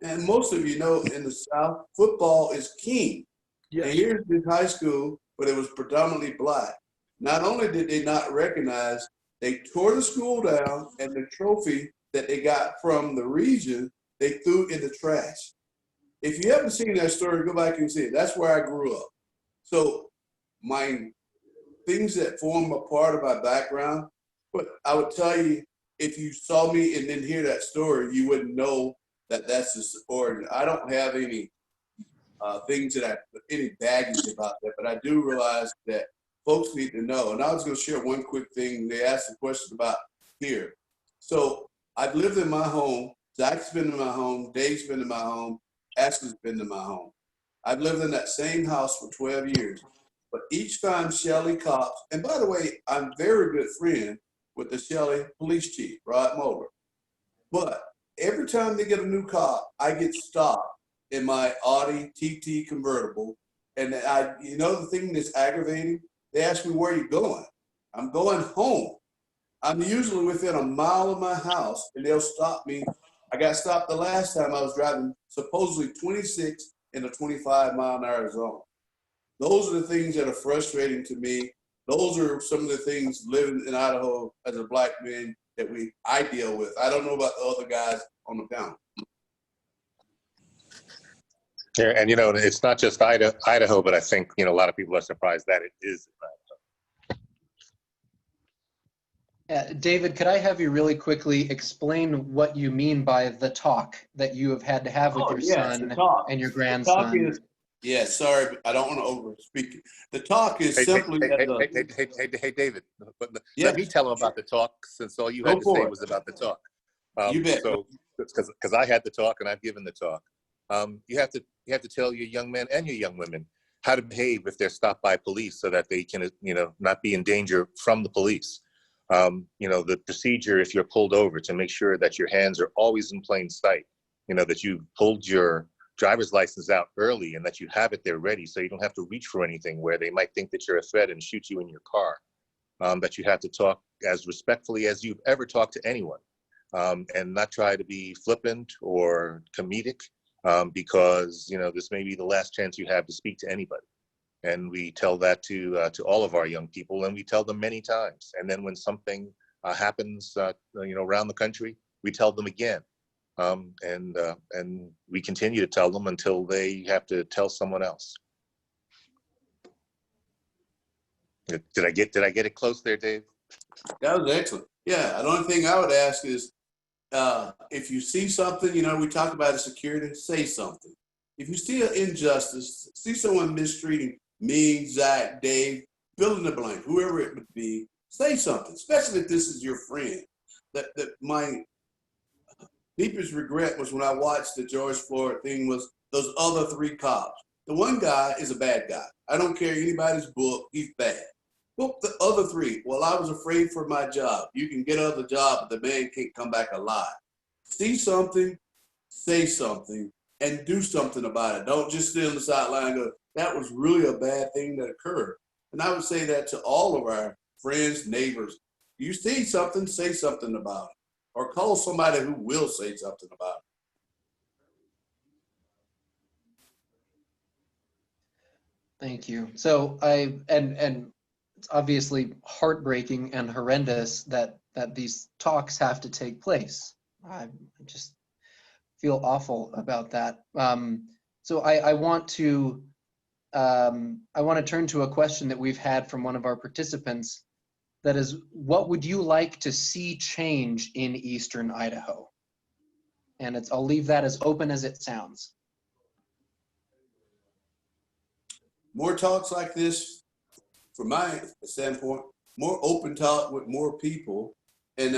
And most of you know in the South, football is king. Yes. And here's this high school, but it was predominantly black. Not only did they not recognize, they tore the school down, and the trophy that they got from the region, they threw in the trash. If you haven't seen that story, go back and see it. That's where I grew up. So my things that form a part of my background, but I would tell you, if you saw me and didn't hear that story, you wouldn't know that that's the support. I don't have any things that any baggage about that, but I do realize that folks need to know. And I was going to share one quick thing. They asked a question about here. So I've lived in my home. Zach's been in my home. Dave's been in my home. Ashley's been in my home. I've lived in that same house for 12 years. But each time Shelley cops, and by the way, I'm very good friend with the Shelley police chief, Rod Moeller. But every time they get a new cop, I get stopped in my Audi TT convertible. And you know the thing that's aggravating? They ask me, where are you going? I'm going home. I'm usually within a mile of my house, and they'll stop me. I got stopped the last time I was driving supposedly 26 in a 25-mile-an-hour zone. Those are the things that are frustrating to me. Those are some of the things living in Idaho as a black man that I deal with. I don't know about the other guys on the panel. Yeah, and you know, it's not just Idaho, but I think, you know, a lot of people are surprised that it is Idaho. David, could I have you really quickly explain what you mean by the talk that you have had to have with your son and your grandson? Sorry, I don't want to overspeak it. The talk is simply Hey, David, let me tell him about the talk, since all you had to say was about the talk. You bet. So, because I had the talk and I've given the talk. You have to tell your young men and your young women how to behave if they're stopped by police, so that they can, you know, not be in danger from the police. You know, the procedure if you're pulled over, to make sure that your hands are always in plain sight. You know, that you pulled your driver's license out early and that you have it there ready, so you don't have to reach for anything where they might think that you're a threat and shoot you in your car. That you have to talk as respectfully as you've ever talked to anyone, and not try to be flippant or comedic. Because, you know, this may be the last chance you have to speak to anybody. And we tell that to all of our young people, and we tell them many times. And then when something happens, you know, around the country, we tell them again. And we continue to tell them until they have to tell someone else. Did I get it close there, Dave? That was excellent. Yeah, the only thing I would ask is, if you see something, you know, we talk about the security, say something. If you see an injustice, see someone mistreating me, Zach, Dave, fill in the blank, whoever it would be, say something, especially if this is your friend. That my deepest regret was when I watched the George Floyd thing was those other 3 cops. The one guy is a bad guy. I don't care anybody's book, he's bad. Well, the other 3, well, I was afraid for my job. You can get another job, but the man can't come back alive. See something, say something, and do something about it. Don't just sit on the sideline and go, that was really a bad thing that occurred. And I would say that to all of our friends, neighbors. You see something, say something about it, or call somebody who will say something about it. Thank you. So and it's obviously heartbreaking and horrendous that these talks have to take place. I just feel awful about that. So I want to turn to a question that we've had from one of our participants. That is, what would you like to see change in Eastern Idaho? And I'll leave that as open as it sounds. More talks like this, from my standpoint, more open talk with more people. And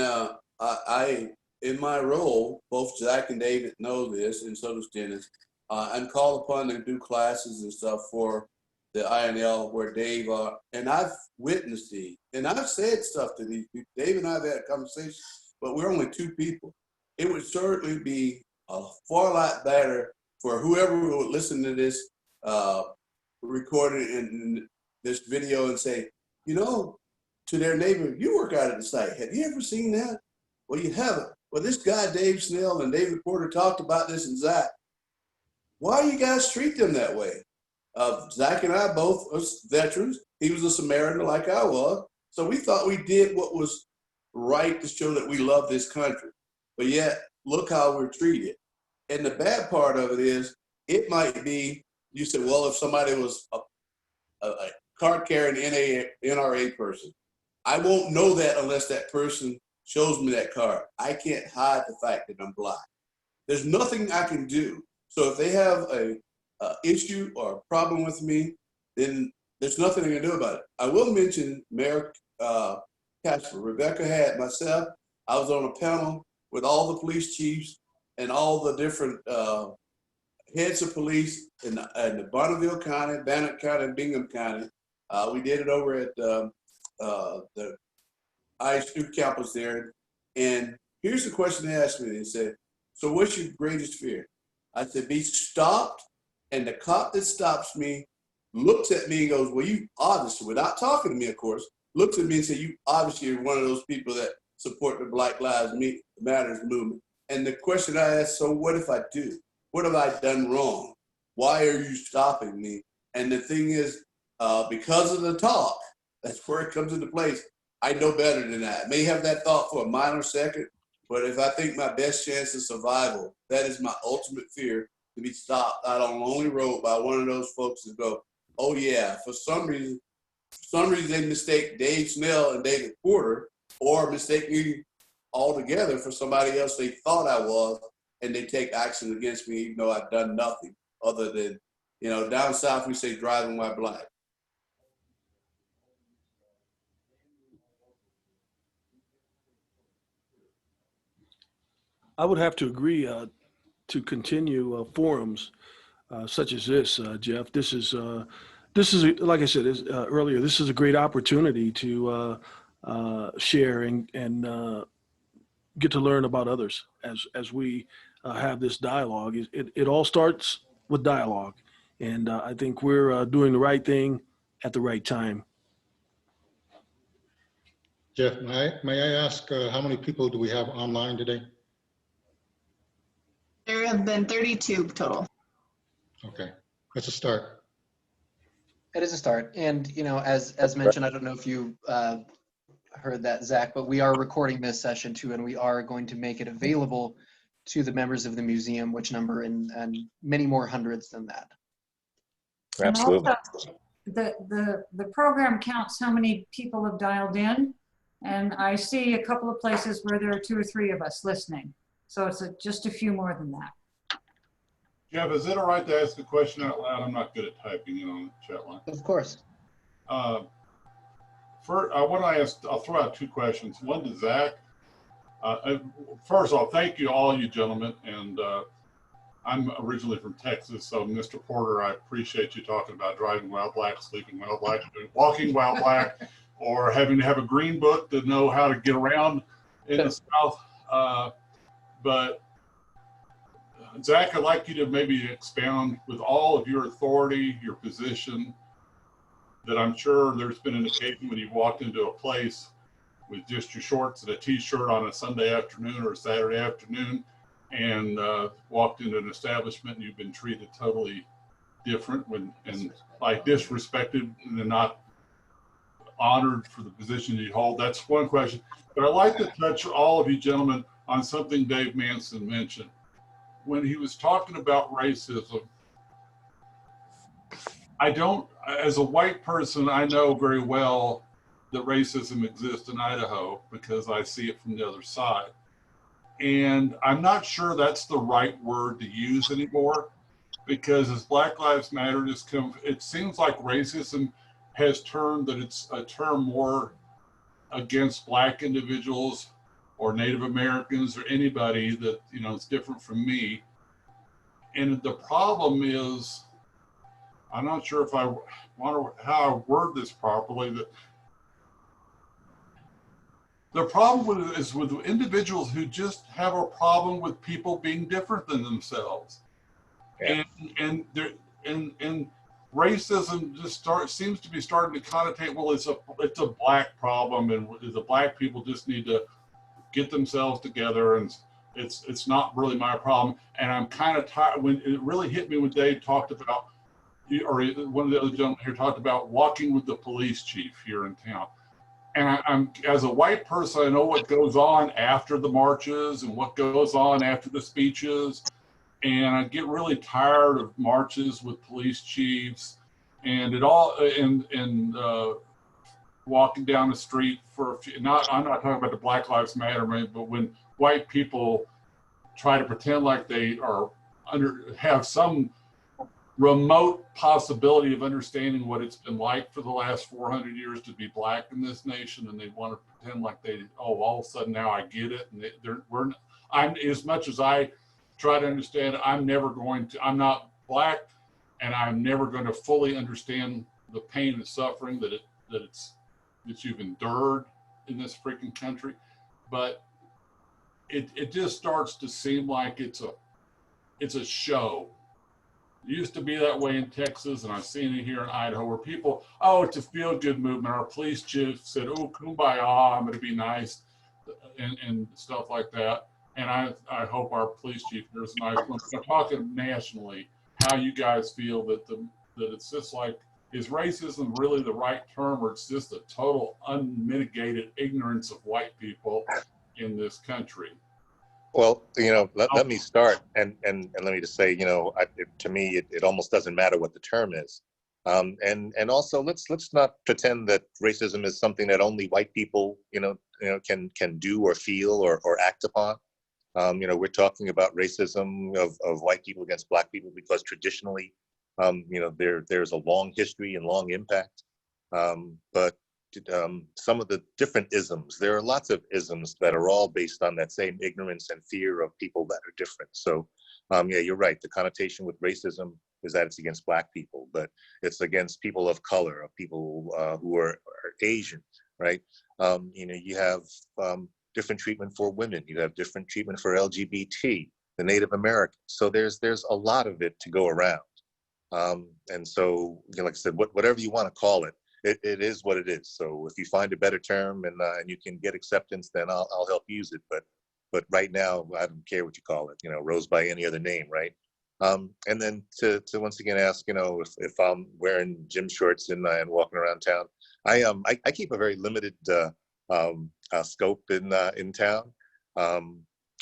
I, in my role, both Zach and David know this, and so does Dennis, I'm called upon to do classes and stuff for the INL where Dave, and I've witnessed these, and I've said stuff to these people. Dave and I have had a conversation, but we're only 2 people. It would certainly be a far lot better for whoever would listen to this recorded in this video and say, you know, to their neighbor, you work out at the site. Have you ever seen that? Well, you haven't. Well, this guy, Dave Snell and David Porter talked about this, and Zach. Why do you guys treat them that way? Zach and I both are veterans. He was a Samaritan like I was. So we thought we did what was right to show that we love this country. But yet, look how we're treated. And the bad part of it is, it might be, you said, well, if somebody was a card-carrying NRA person, I won't know that unless that person shows me that card. I can't hide the fact that I'm blind. There's nothing I can do. So if they have a issue or a problem with me, then there's nothing I can do about it. I will mention Mayor Casper. Rebecca had myself. I was on a panel with all the police chiefs and all the different heads of police in the Bonneville County, Bannock County, and Bingham County. We did it over at the ISU campus there. And here's the question they asked me. They said, so what's your greatest fear? I said, be stopped. And the cop that stops me looks at me and goes, well, you obviously, without talking to me, of course, looks at me and says, you obviously are one of those people that support the Black Lives Matters movement. And the question I asked, so what if I do? What have I done wrong? Why are you stopping me? And the thing is, because of the talk, that's where it comes into place. I know better than that. I may have that thought for a minor second, but if I think my best chance of survival, that is my ultimate fear, to be stopped out on a lonely road by one of those folks that go, oh yeah, for some reason they mistake Dave Snell and David Porter, or mistake me altogether for somebody else they thought I was, and they take action against me even though I've done nothing other than, you know, down south we say driving while blind. I would have to agree to continue forums such as this, Jeff. This is like I said earlier. This is a great opportunity to share and get to learn about others as we have this dialogue. It all starts with dialogue, and I think we're doing the right thing at the right time. Jeff, may I ask how many people do we have online today? There have been 32 total. Okay, that's a start. It is a start. And, you know, as mentioned, I don't know if you heard that, Zach, but we are recording this session too, and we are going to make it available to the members of the museum, which number and many more hundreds than that. Absolutely. And also, the program counts how many people have dialed in, and I see a couple of places where there are 2 or 3 of us listening. So it's just a few more than that. Jeff, is it all right to ask a question out loud? I'm not good at typing it on the chat line. Of course. First, I'll throw out 2 questions. One to Zach. First off, thank you, all you gentlemen. And I'm originally from Texas, so Mr. Porter, I appreciate you talking about driving while black, sleeping while black, walking while black, or having to have a green book to know how to get around in the South. But Zach, I'd like you to maybe expound with all of your authority, your position, that I'm sure there's been an occasion when you walked into a place with just your shorts and a t-shirt on a Sunday afternoon or a Saturday afternoon, and walked into an establishment and you've been treated totally different and like disrespected and not honored for the position you hold? That's one question. But I'd like to touch all of you gentlemen on something Dave Manson mentioned. When he was talking about racism, as a white person, I know very well that racism exists in Idaho because I see it from the other side. And I'm not sure that's the right word to use anymore, because as Black Lives Matter has come, it seems like racism has turned that it's a term more against Black individuals or Native Americans or anybody that, you know, is different from me. And the problem is, I'm not sure if I want to, how I word this properly, that the problem is with individuals who just have a problem with people being different than themselves. Yeah. And racism just seems to be starting to connotate, well, it's a Black problem, and the Black people just need to get themselves together, and it's not really my problem. And I'm kind of tired. When it really hit me when Dave talked about, or one of the other gentlemen here talked about walking with the police chief here in town. And I'm, as a white person, I know what goes on after the marches and what goes on after the speeches. And I get really tired of marches with police chiefs and it all, and walking down the street for a few, I'm not talking about the Black Lives Matter, but when white people try to pretend like they have some remote possibility of understanding what it's been like for the last 400 years to be Black in this nation, and they want to pretend like all of a sudden now I get it, and I'm, as much as I try to understand, I'm not Black, and I'm never going to fully understand the pain and suffering that you've endured in this freaking country. But it just starts to seem like it's a show. It used to be that way in Texas, and I've seen it here in Idaho, where people, it's a feel-good movement. Our police chief said, kumbaya, I'm going to be nice, and stuff like that. And I hope our police chief is a nice one. I'm talking nationally, how you guys feel that it's just like, is racism really the right term, or it's just a total unmitigated ignorance of white people in this country? Well, let me start and let me just say, to me, it almost doesn't matter what the term is. And also let's not pretend that racism is something that only white people, can do or feel or act upon. We're talking about racism of white people against Black people because traditionally, there's a long history and long impact. But some of the different isms, there are lots of isms that are all based on that same ignorance and fear of people that are different. So yeah, you're right. The connotation with racism is that it's against Black people, but it's against people of color, of people who are Asian, right? You have different treatment for women. You have different treatment for LGBT, the Native Americans. So there's a lot of it to go around. And so, like I said, whatever you want to call it, it is what it is. So if you find a better term and you can get acceptance, then I'll help use it. But right now, I don't care what you call it. Rose by any other name, right? And then to once again ask, if I'm wearing gym shorts and walking around town, I keep a very limited scope in town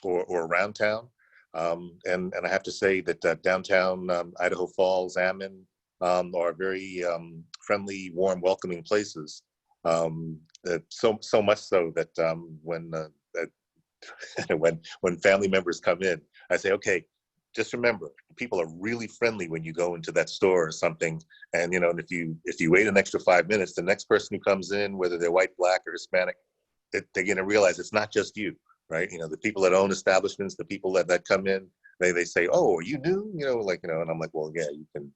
or around town. And I have to say that downtown Idaho Falls, Ammon are very friendly, warm, welcoming places. So much so that when family members come in, I say, okay, just remember, people are really friendly when you go into that store or something. And and if you wait an extra 5 minutes, the next person who comes in, whether they're white, Black, or Hispanic, they're going to realize it's not just you. Right, the people that own establishments, the people that come in, they say, "Oh, are you new?" And I'm like, "Well, yeah, I'm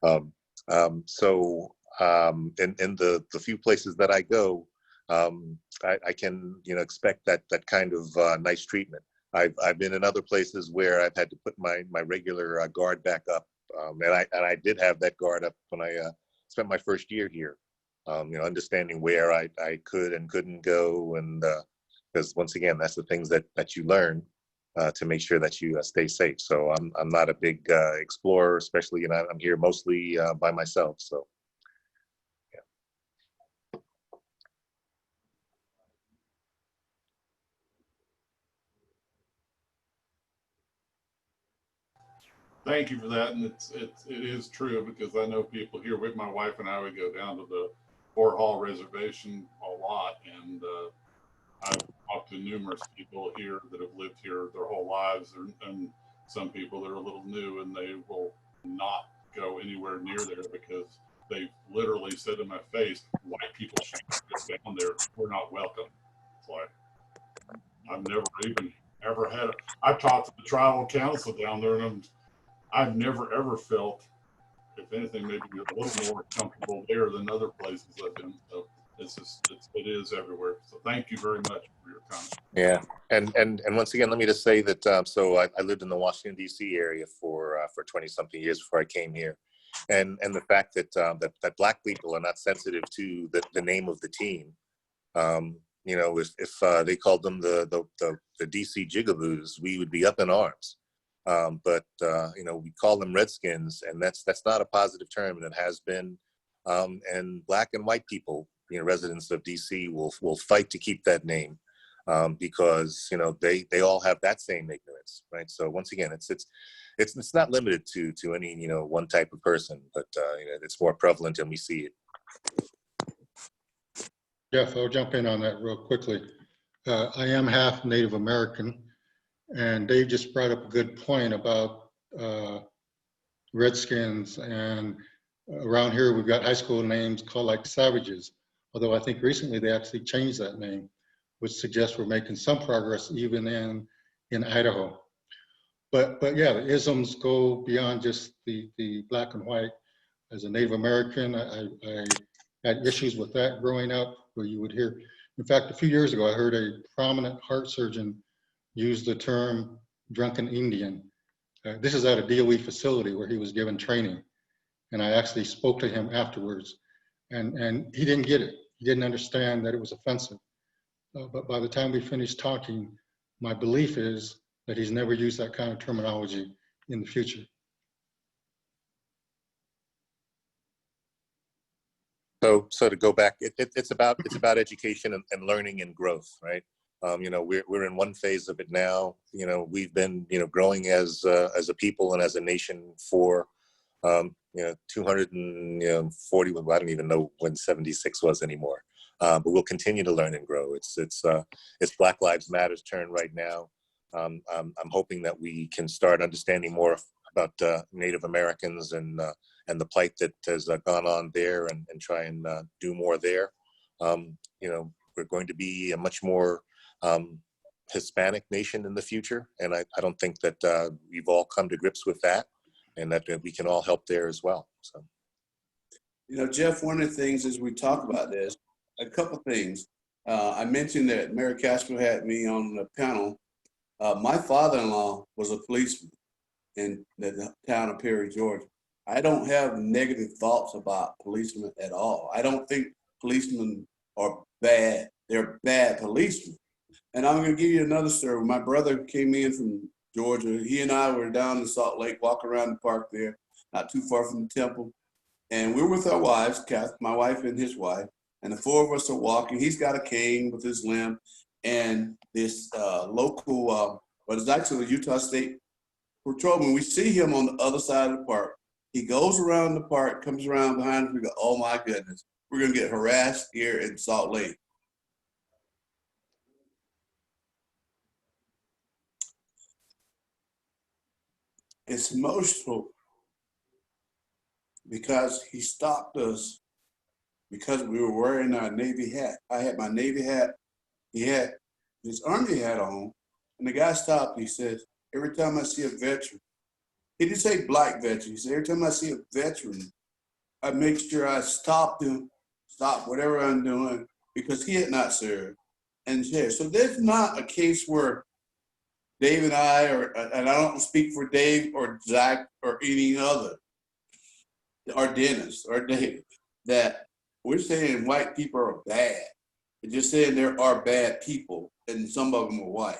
new." So in the few places that I go, I can expect that kind of nice treatment. I've been in other places where I've had to put my regular guard back up, and I did have that guard up when I spent my first year here. Understanding where I could and couldn't go, and because once again, that's the things that you learn to make sure that you stay safe. So I'm not a big explorer, especially, I'm here mostly by myself. So Thank you for that, and it is true, because I know people here. With my wife and I would go down to the Fort Hall Reservation a lot, and I've talked to numerous people here that have lived here their whole lives, and some people that are a little new, and they will not go anywhere near there because they've literally said in my face, "White people shouldn't go down there. We're not welcome." It's like, I've never even ever had. I've talked to the tribal council down there, and I've never ever felt, if anything, maybe a little more comfortable there than other places I've been. So it is everywhere. So thank you very much for your comment. yeah, and once again, let me just say that so I lived in the Washington D.C. area for 20 something years before I came here, and the fact that that Black people are not sensitive to the name of the team. If they called them the DC Jigaboos, we would be up in arms. But we call them Redskins, and that's not a positive term, and it has been. And Black and white people, residents of DC, will fight to keep that name because they all have that same ignorance, right? So once again, it's not limited to any one type of person, but it's more prevalent, and we see it. Jeff, I'll jump in on that real quickly. I am half Native American, and Dave just brought up a good point about Redskins, and around here we've got high school names called like Savages, although I think recently they actually changed that name, which suggests we're making some progress even in Idaho. But yeah, the isms go beyond just the Black and white. As a Native American, I had issues with that growing up, where you would hear, in fact, a few years ago, I heard a prominent heart surgeon use the term drunken Indian. This is at a DOE facility where he was given training. And I actually spoke to him afterwards, and he didn't get it. He didn't understand that it was offensive. But by the time we finished talking, my belief is that he's never used that kind of terminology in the future. So to go back, it's about education and learning and growth, right? We're in one phase of it now. We've been growing as a people and as a nation for 240. Well, I don't even know when 76 was anymore. But we'll continue to learn and grow. It's Black Lives Matter's turn right now. I'm hoping that we can start understanding more about Native Americans and the plight that has gone on there, and try and do more there. We're going to be a much more Hispanic nation in the future, and I don't think that we've all come to grips with that, and that we can all help there as well. So, Jeff, one of the things as we talk about this, a couple of things. I mentioned that Mary Castro had me on the panel. My father-in-law was a policeman in the town of Perry, Georgia. I don't have negative thoughts about policemen at all. I don't think policemen are bad. They're bad policemen. And I'm going to give you another story. My brother came in from Georgia. He and I were down in Salt Lake, walking around the park there, not too far from the temple. And we were with our wives, my wife and his wife, and the four of us are walking. He's got a cane with his limb, and this local, but it's actually the Utah State Patrolman. We see him on the other side of the park. He goes around the park, comes around behind us. We go, oh my goodness, we're going to get harassed here in Salt Lake. It's emotional because he stopped us because we were wearing our Navy hat. I had my Navy hat. He had his Army hat on. And the guy stopped. He says, every time I see a veteran, he didn't say black veteran. He said, every time I see a veteran, I make sure I stop him, stop whatever I'm doing, because he had not served. And yeah, so there's not a case where Dave and I, and I don't speak for Dave or Zach or any other, or Dennis or Dave, that we're saying white people are bad. We're just saying there are bad people, and some of them are white,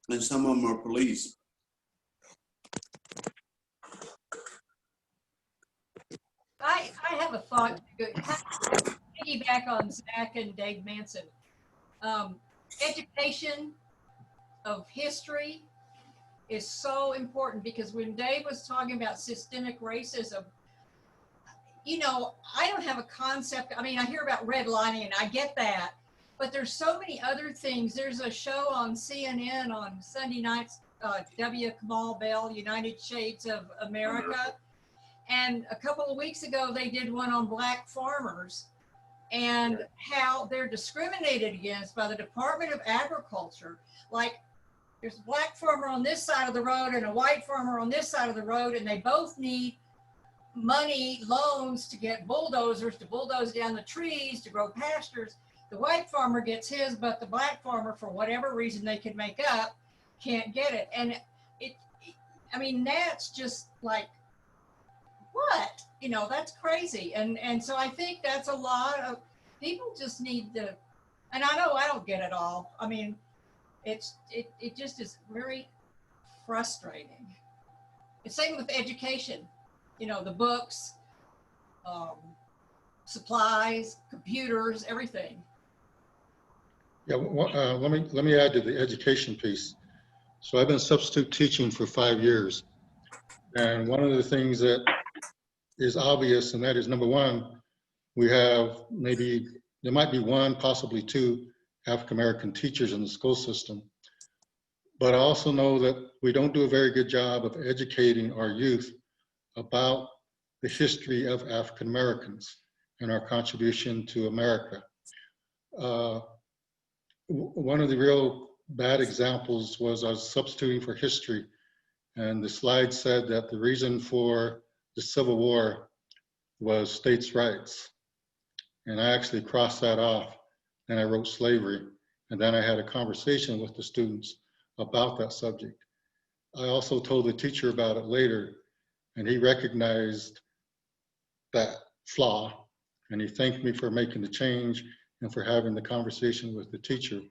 and some of them are police. I have a thought to piggyback on Zach and Dave Manson. Education of history is so important, because when Dave was talking about systemic racism, you know, I don't have a concept. I mean, I hear about redlining and I get that, but there's so many other things. There's a show on CNN on Sunday nights, W. Kamau Bell, United Shades of America. And a couple of weeks ago, they did one on Black farmers and how they're discriminated against by the Department of Agriculture. Like, there's a Black farmer on this side of the road and a white farmer on this side of the road, and they both need money, loans to get bulldozers to bulldoze down the trees to grow pastures. The white farmer gets his, but the Black farmer, for whatever reason they can make up, can't get it. And I mean, that's just like, what? You know, that's crazy. And so I think that's a lot of people just need to, and I know I don't get it all. I mean, it just is very frustrating. It's same with education, you know, the books, supplies, computers, everything. Yeah, let me add to the education piece. So I've been substitute teaching for 5 years. And one of the things that is obvious, and that is, number one, we have there might be one, possibly two African-American teachers in the school system. But I also know that we don't do a very good job of educating our youth about the history of African-Americans and our contribution to America. One of the real bad examples was I was substituting for history, and the slide said that the reason for the Civil War was states' rights. And I actually crossed that off, and I wrote slavery. And then I had a conversation with the students about that subject. I also told the teacher about it later, and he recognized that flaw, and he thanked me for making the change and for having the conversation with the teacher.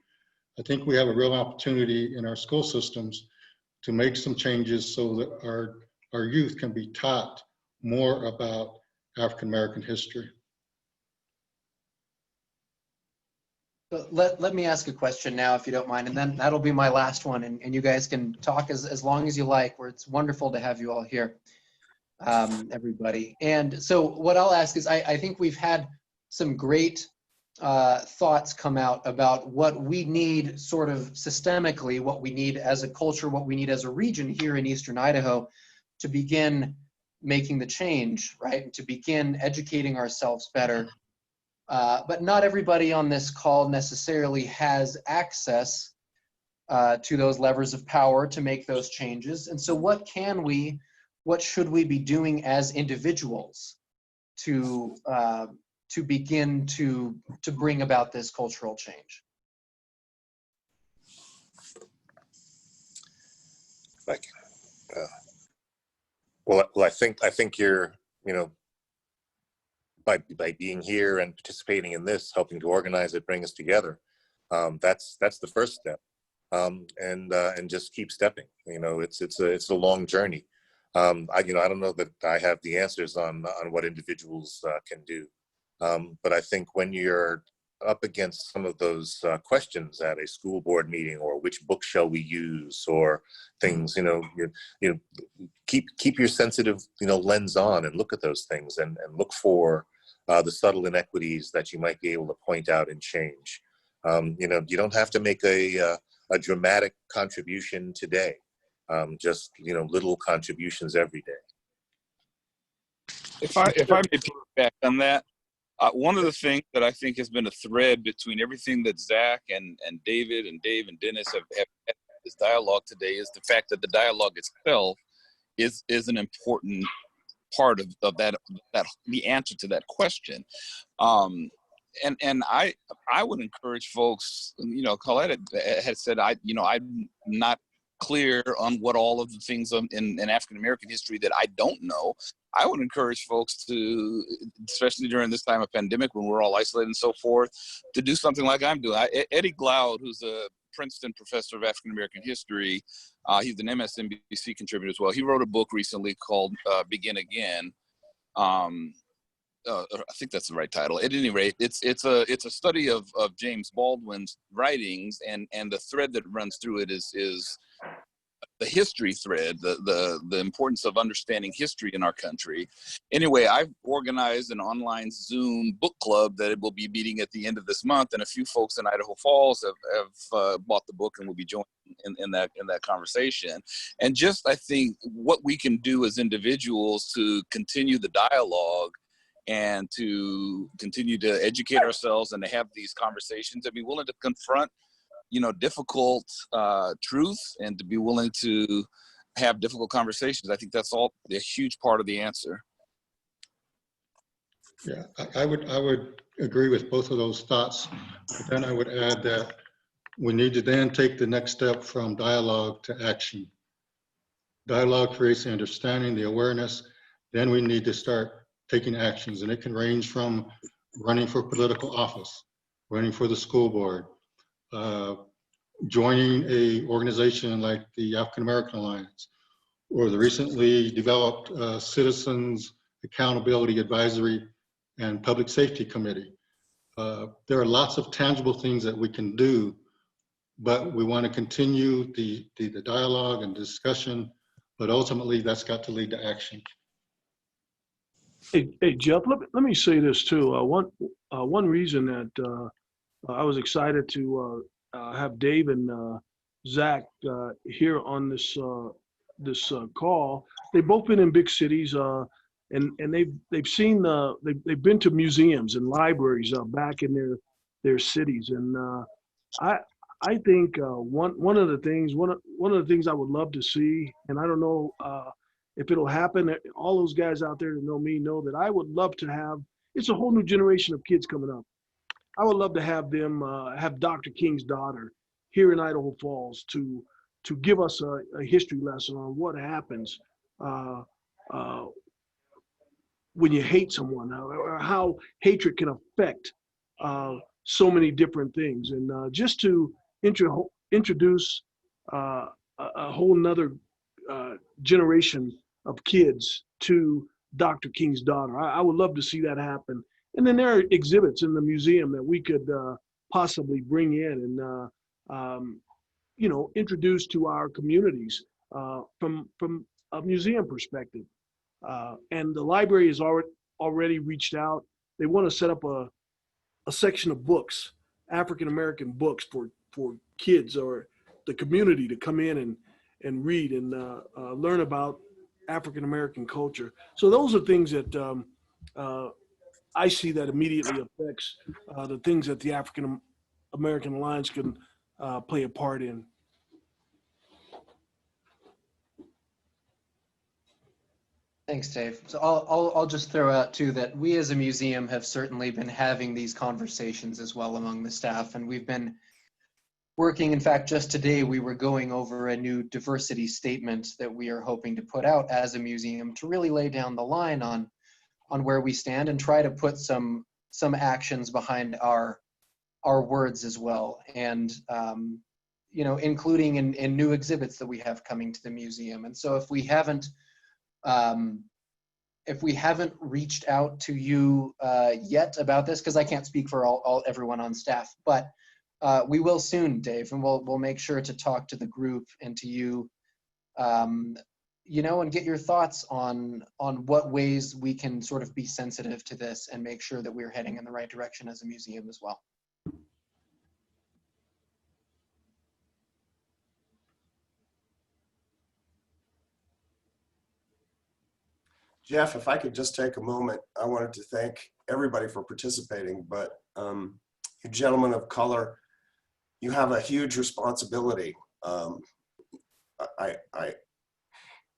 I think we have a real opportunity in our school systems to make some changes so that our youth can be taught more about African-American history. So let me ask a question now, if you don't mind, and then that'll be my last one, and you guys can talk as long as you like. It's wonderful to have you all here, everybody. And so what I'll ask is, I think we've had some great thoughts come out about what we need sort of systemically, what we need as a culture, what we need as a region here in Eastern Idaho to begin making the change, right? And to begin educating ourselves better. But not everybody on this call necessarily has access to those levers of power to make those changes. And so what should we be doing as individuals to begin to bring about this cultural change? Well, I think you're, you know, by being here and participating in this, helping to organize it, bring us together, that's the first step, and just keep stepping. You know, it's a long journey. I don't know that I have the answers on what individuals can do, but I think when you're up against some of those questions at a school board meeting, or which book shall we use, or things, keep your sensitive lens on and look at those things, and look for the subtle inequities that you might be able to point out and change. You don't have to make a dramatic contribution today, just little contributions every day. If I may piggyback on that, one of the things that I think has been a thread between everything that Zach and David and Dave and Dennis have had this dialogue today is the fact that the dialogue itself is an important part of that the answer to that question. And I would encourage folks, Colette had said, I'm clear on what all of the things in African American history that I don't know, I would encourage folks to, especially during this time of pandemic when we're all isolated and so forth, to do something like I'm doing. Eddie Glaude, who's a Princeton professor of African American history, he's an MSNBC contributor as well. He wrote a book recently called Begin Again. I think that's the right title. At any rate, it's a study of James Baldwin's writings, and the thread that runs through it is the history thread, the importance of understanding history in our country. Anyway, I've organized an online Zoom book club that will be meeting at the end of this month, and a few folks in Idaho Falls have bought the book and will be joining in that conversation. And just, I think, what we can do as individuals to continue the dialogue and to continue to educate ourselves and to have these conversations and be willing to confront, difficult truths, and to be willing to have difficult conversations. I think that's all a huge part of the answer. Yeah, I would agree with both of those thoughts, but then I would add that we need to then take the next step from dialogue to action. Dialogue creates the understanding, the awareness, then we need to start taking actions, and it can range from running for political office, running for the school board, joining a organization like the African American Alliance, or the recently developed Citizens Accountability Advisory and Public Safety Committee. There are lots of tangible things that we can do, but we want to continue the dialogue and discussion, but ultimately that's got to lead to action. Hey, Jeff, let me say this too. One reason that I was excited to have Dave and Zach here on this call. They've both been in big cities, and they've seen they've been to museums and libraries back in their cities. And I think one of the things I would love to see, and I don't know if it'll happen. All those guys out there that know me know that I would love to have. It's a whole new generation of kids coming up. I would love to have them have Dr. King's daughter here in Idaho Falls to give us a history lesson on what happens when you hate someone, or how hatred can affect so many different things, and just to introduce a whole nother generation of kids to Dr. King's daughter. I would love to see that happen. And then there are exhibits in the museum that we could possibly bring in and introduce to our communities from a museum perspective. And the library has already reached out. They want to set up a section of books, African American books for kids or the community to come in and read and learn about African American culture. So those are things that I see that immediately affects the things that the African American Alliance can play a part in. Thanks, Dave. So I'll just throw out too that we as a museum have certainly been having these conversations as well among the staff, and we've been working. In fact, just today we were going over a new diversity statement that we are hoping to put out as a museum to really lay down the line on where we stand and try to put some actions behind our words as well, and including in new exhibits that we have coming to the museum. And so if we haven't reached out to you yet about this, because I can't speak for everyone on staff, but we will soon, Dave, and we'll make sure to talk to the group and to you, and get your thoughts on what ways we can sort of be sensitive to this and make sure that we're heading in the right direction as a museum as well. Jeff, if I could just take a moment, I wanted to thank everybody for participating, but you gentlemen of color, you have a huge responsibility.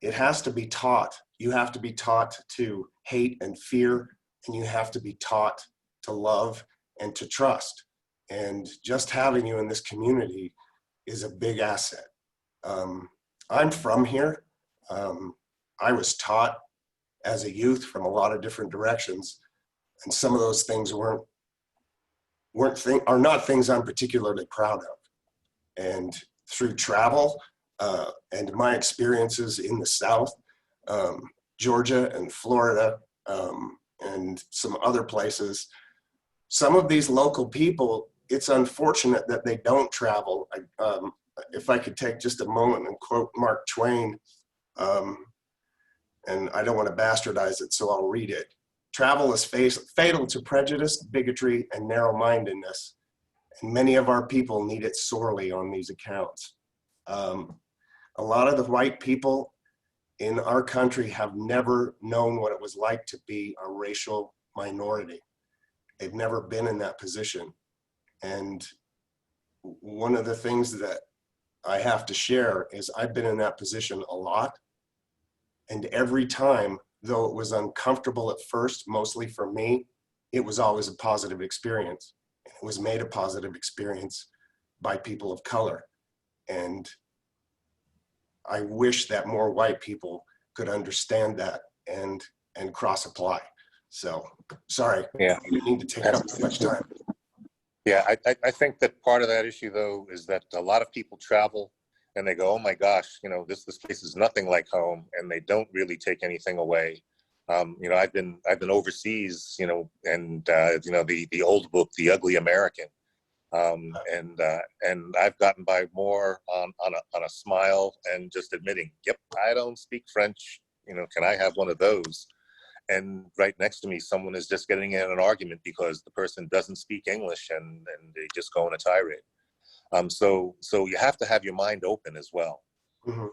It has to be taught. You have to be taught to hate and fear, and you have to be taught to love and to trust. And just having you in this community is a big asset. I'm from here. I was taught as a youth from a lot of different directions, and some of those things are not things I'm particularly proud of. And through travel and my experiences in the South, Georgia and Florida, and some other places, some of these local people, it's unfortunate that they don't travel. If I could take just a moment and quote Mark Twain, and I don't want to bastardize it, so I'll read it. Travel is fatal to prejudice, bigotry, and narrow-mindedness, and many of our people need it sorely on these accounts. A lot of the white people in our country have never known what it was like to be a racial minority. They've never been in that position. And one of the things that I have to share is I've been in that position a lot. And every time, though it was uncomfortable at first, mostly for me, it was always a positive experience. It was made a positive experience by people of color. And I wish that more white people could understand that and cross apply. So, sorry, Yeah. I didn't need to take up too much time. Yeah, I think that part of that issue, though, is that a lot of people travel and they go, oh my gosh, you know, this place is nothing like home, and they don't really take anything away. You know, I've been overseas, you know, and you know, the old book, The Ugly American, and I've gotten by more on a smile and just admitting, yep, I don't speak French. You know, can I have one of those? And right next to me, someone is just getting in an argument because the person doesn't speak English, and they just go on a tirade. So you have to have your mind open as well. Mm-hmm.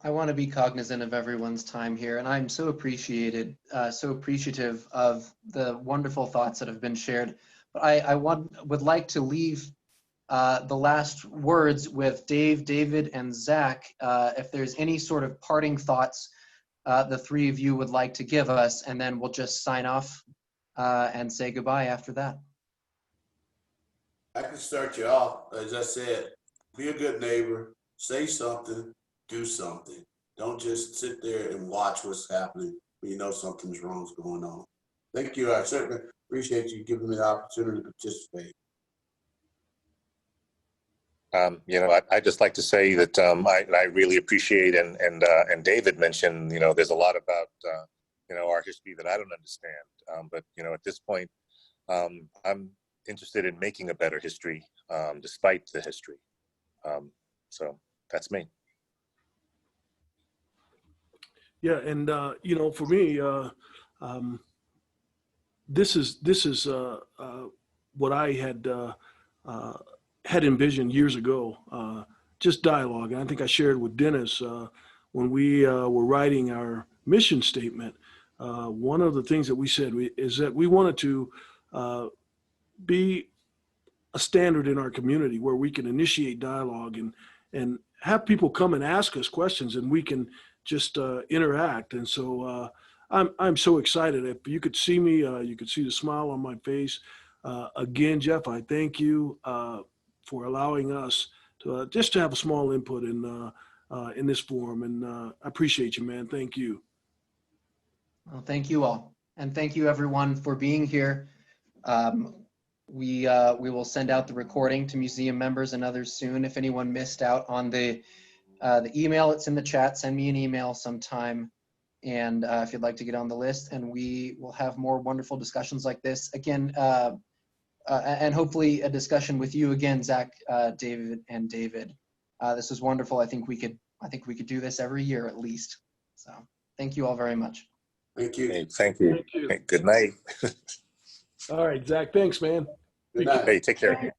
I want to be cognizant of everyone's time here, and I'm so appreciative of the wonderful thoughts that have been shared. But I would like to leave the last words with Dave, David, and Zach. If there's any sort of parting thoughts the three of you would like to give us, and then we'll just sign off and say goodbye after that. I can start you off. As I said, be a good neighbor, say something, do something. Don't just sit there and watch what's happening when you know something's wrong's going on. Thank you. I certainly appreciate you giving me the opportunity to participate. You know, I just like to say that I really appreciate, and David mentioned, you know, there's a lot about you know, our history that I don't understand. But you know, at this point, I'm interested in making a better history, despite the history. So that's me. Yeah, and you know, for me, this is what I had envisioned years ago. Just dialogue, and I think I shared with Dennis when we were writing our mission statement. One of the things that we said is that we wanted to be a standard in our community where we can initiate dialogue and have people come and ask us questions, and we can just interact. And so I'm so excited. If you could see me, you could see the smile on my face. Again, Jeff, I thank you for allowing us to just to have a small input in this forum, and I appreciate you, man. Thank you. Well, thank you all, and thank you everyone for being here. We will send out the recording to museum members and others soon. If anyone missed out on the email, it's in the chat. Send me an email sometime, and if you'd like to get on the list, and we will have more wonderful discussions like this again, and hopefully a discussion with you again, Zach, David, and David. This was wonderful. I think we could do this every year at least. So thank you all very much. Thank you. Hey, thank you. Thank you. Hey, good night. All right, Zach. Thanks, man. Good night. Hey, take care.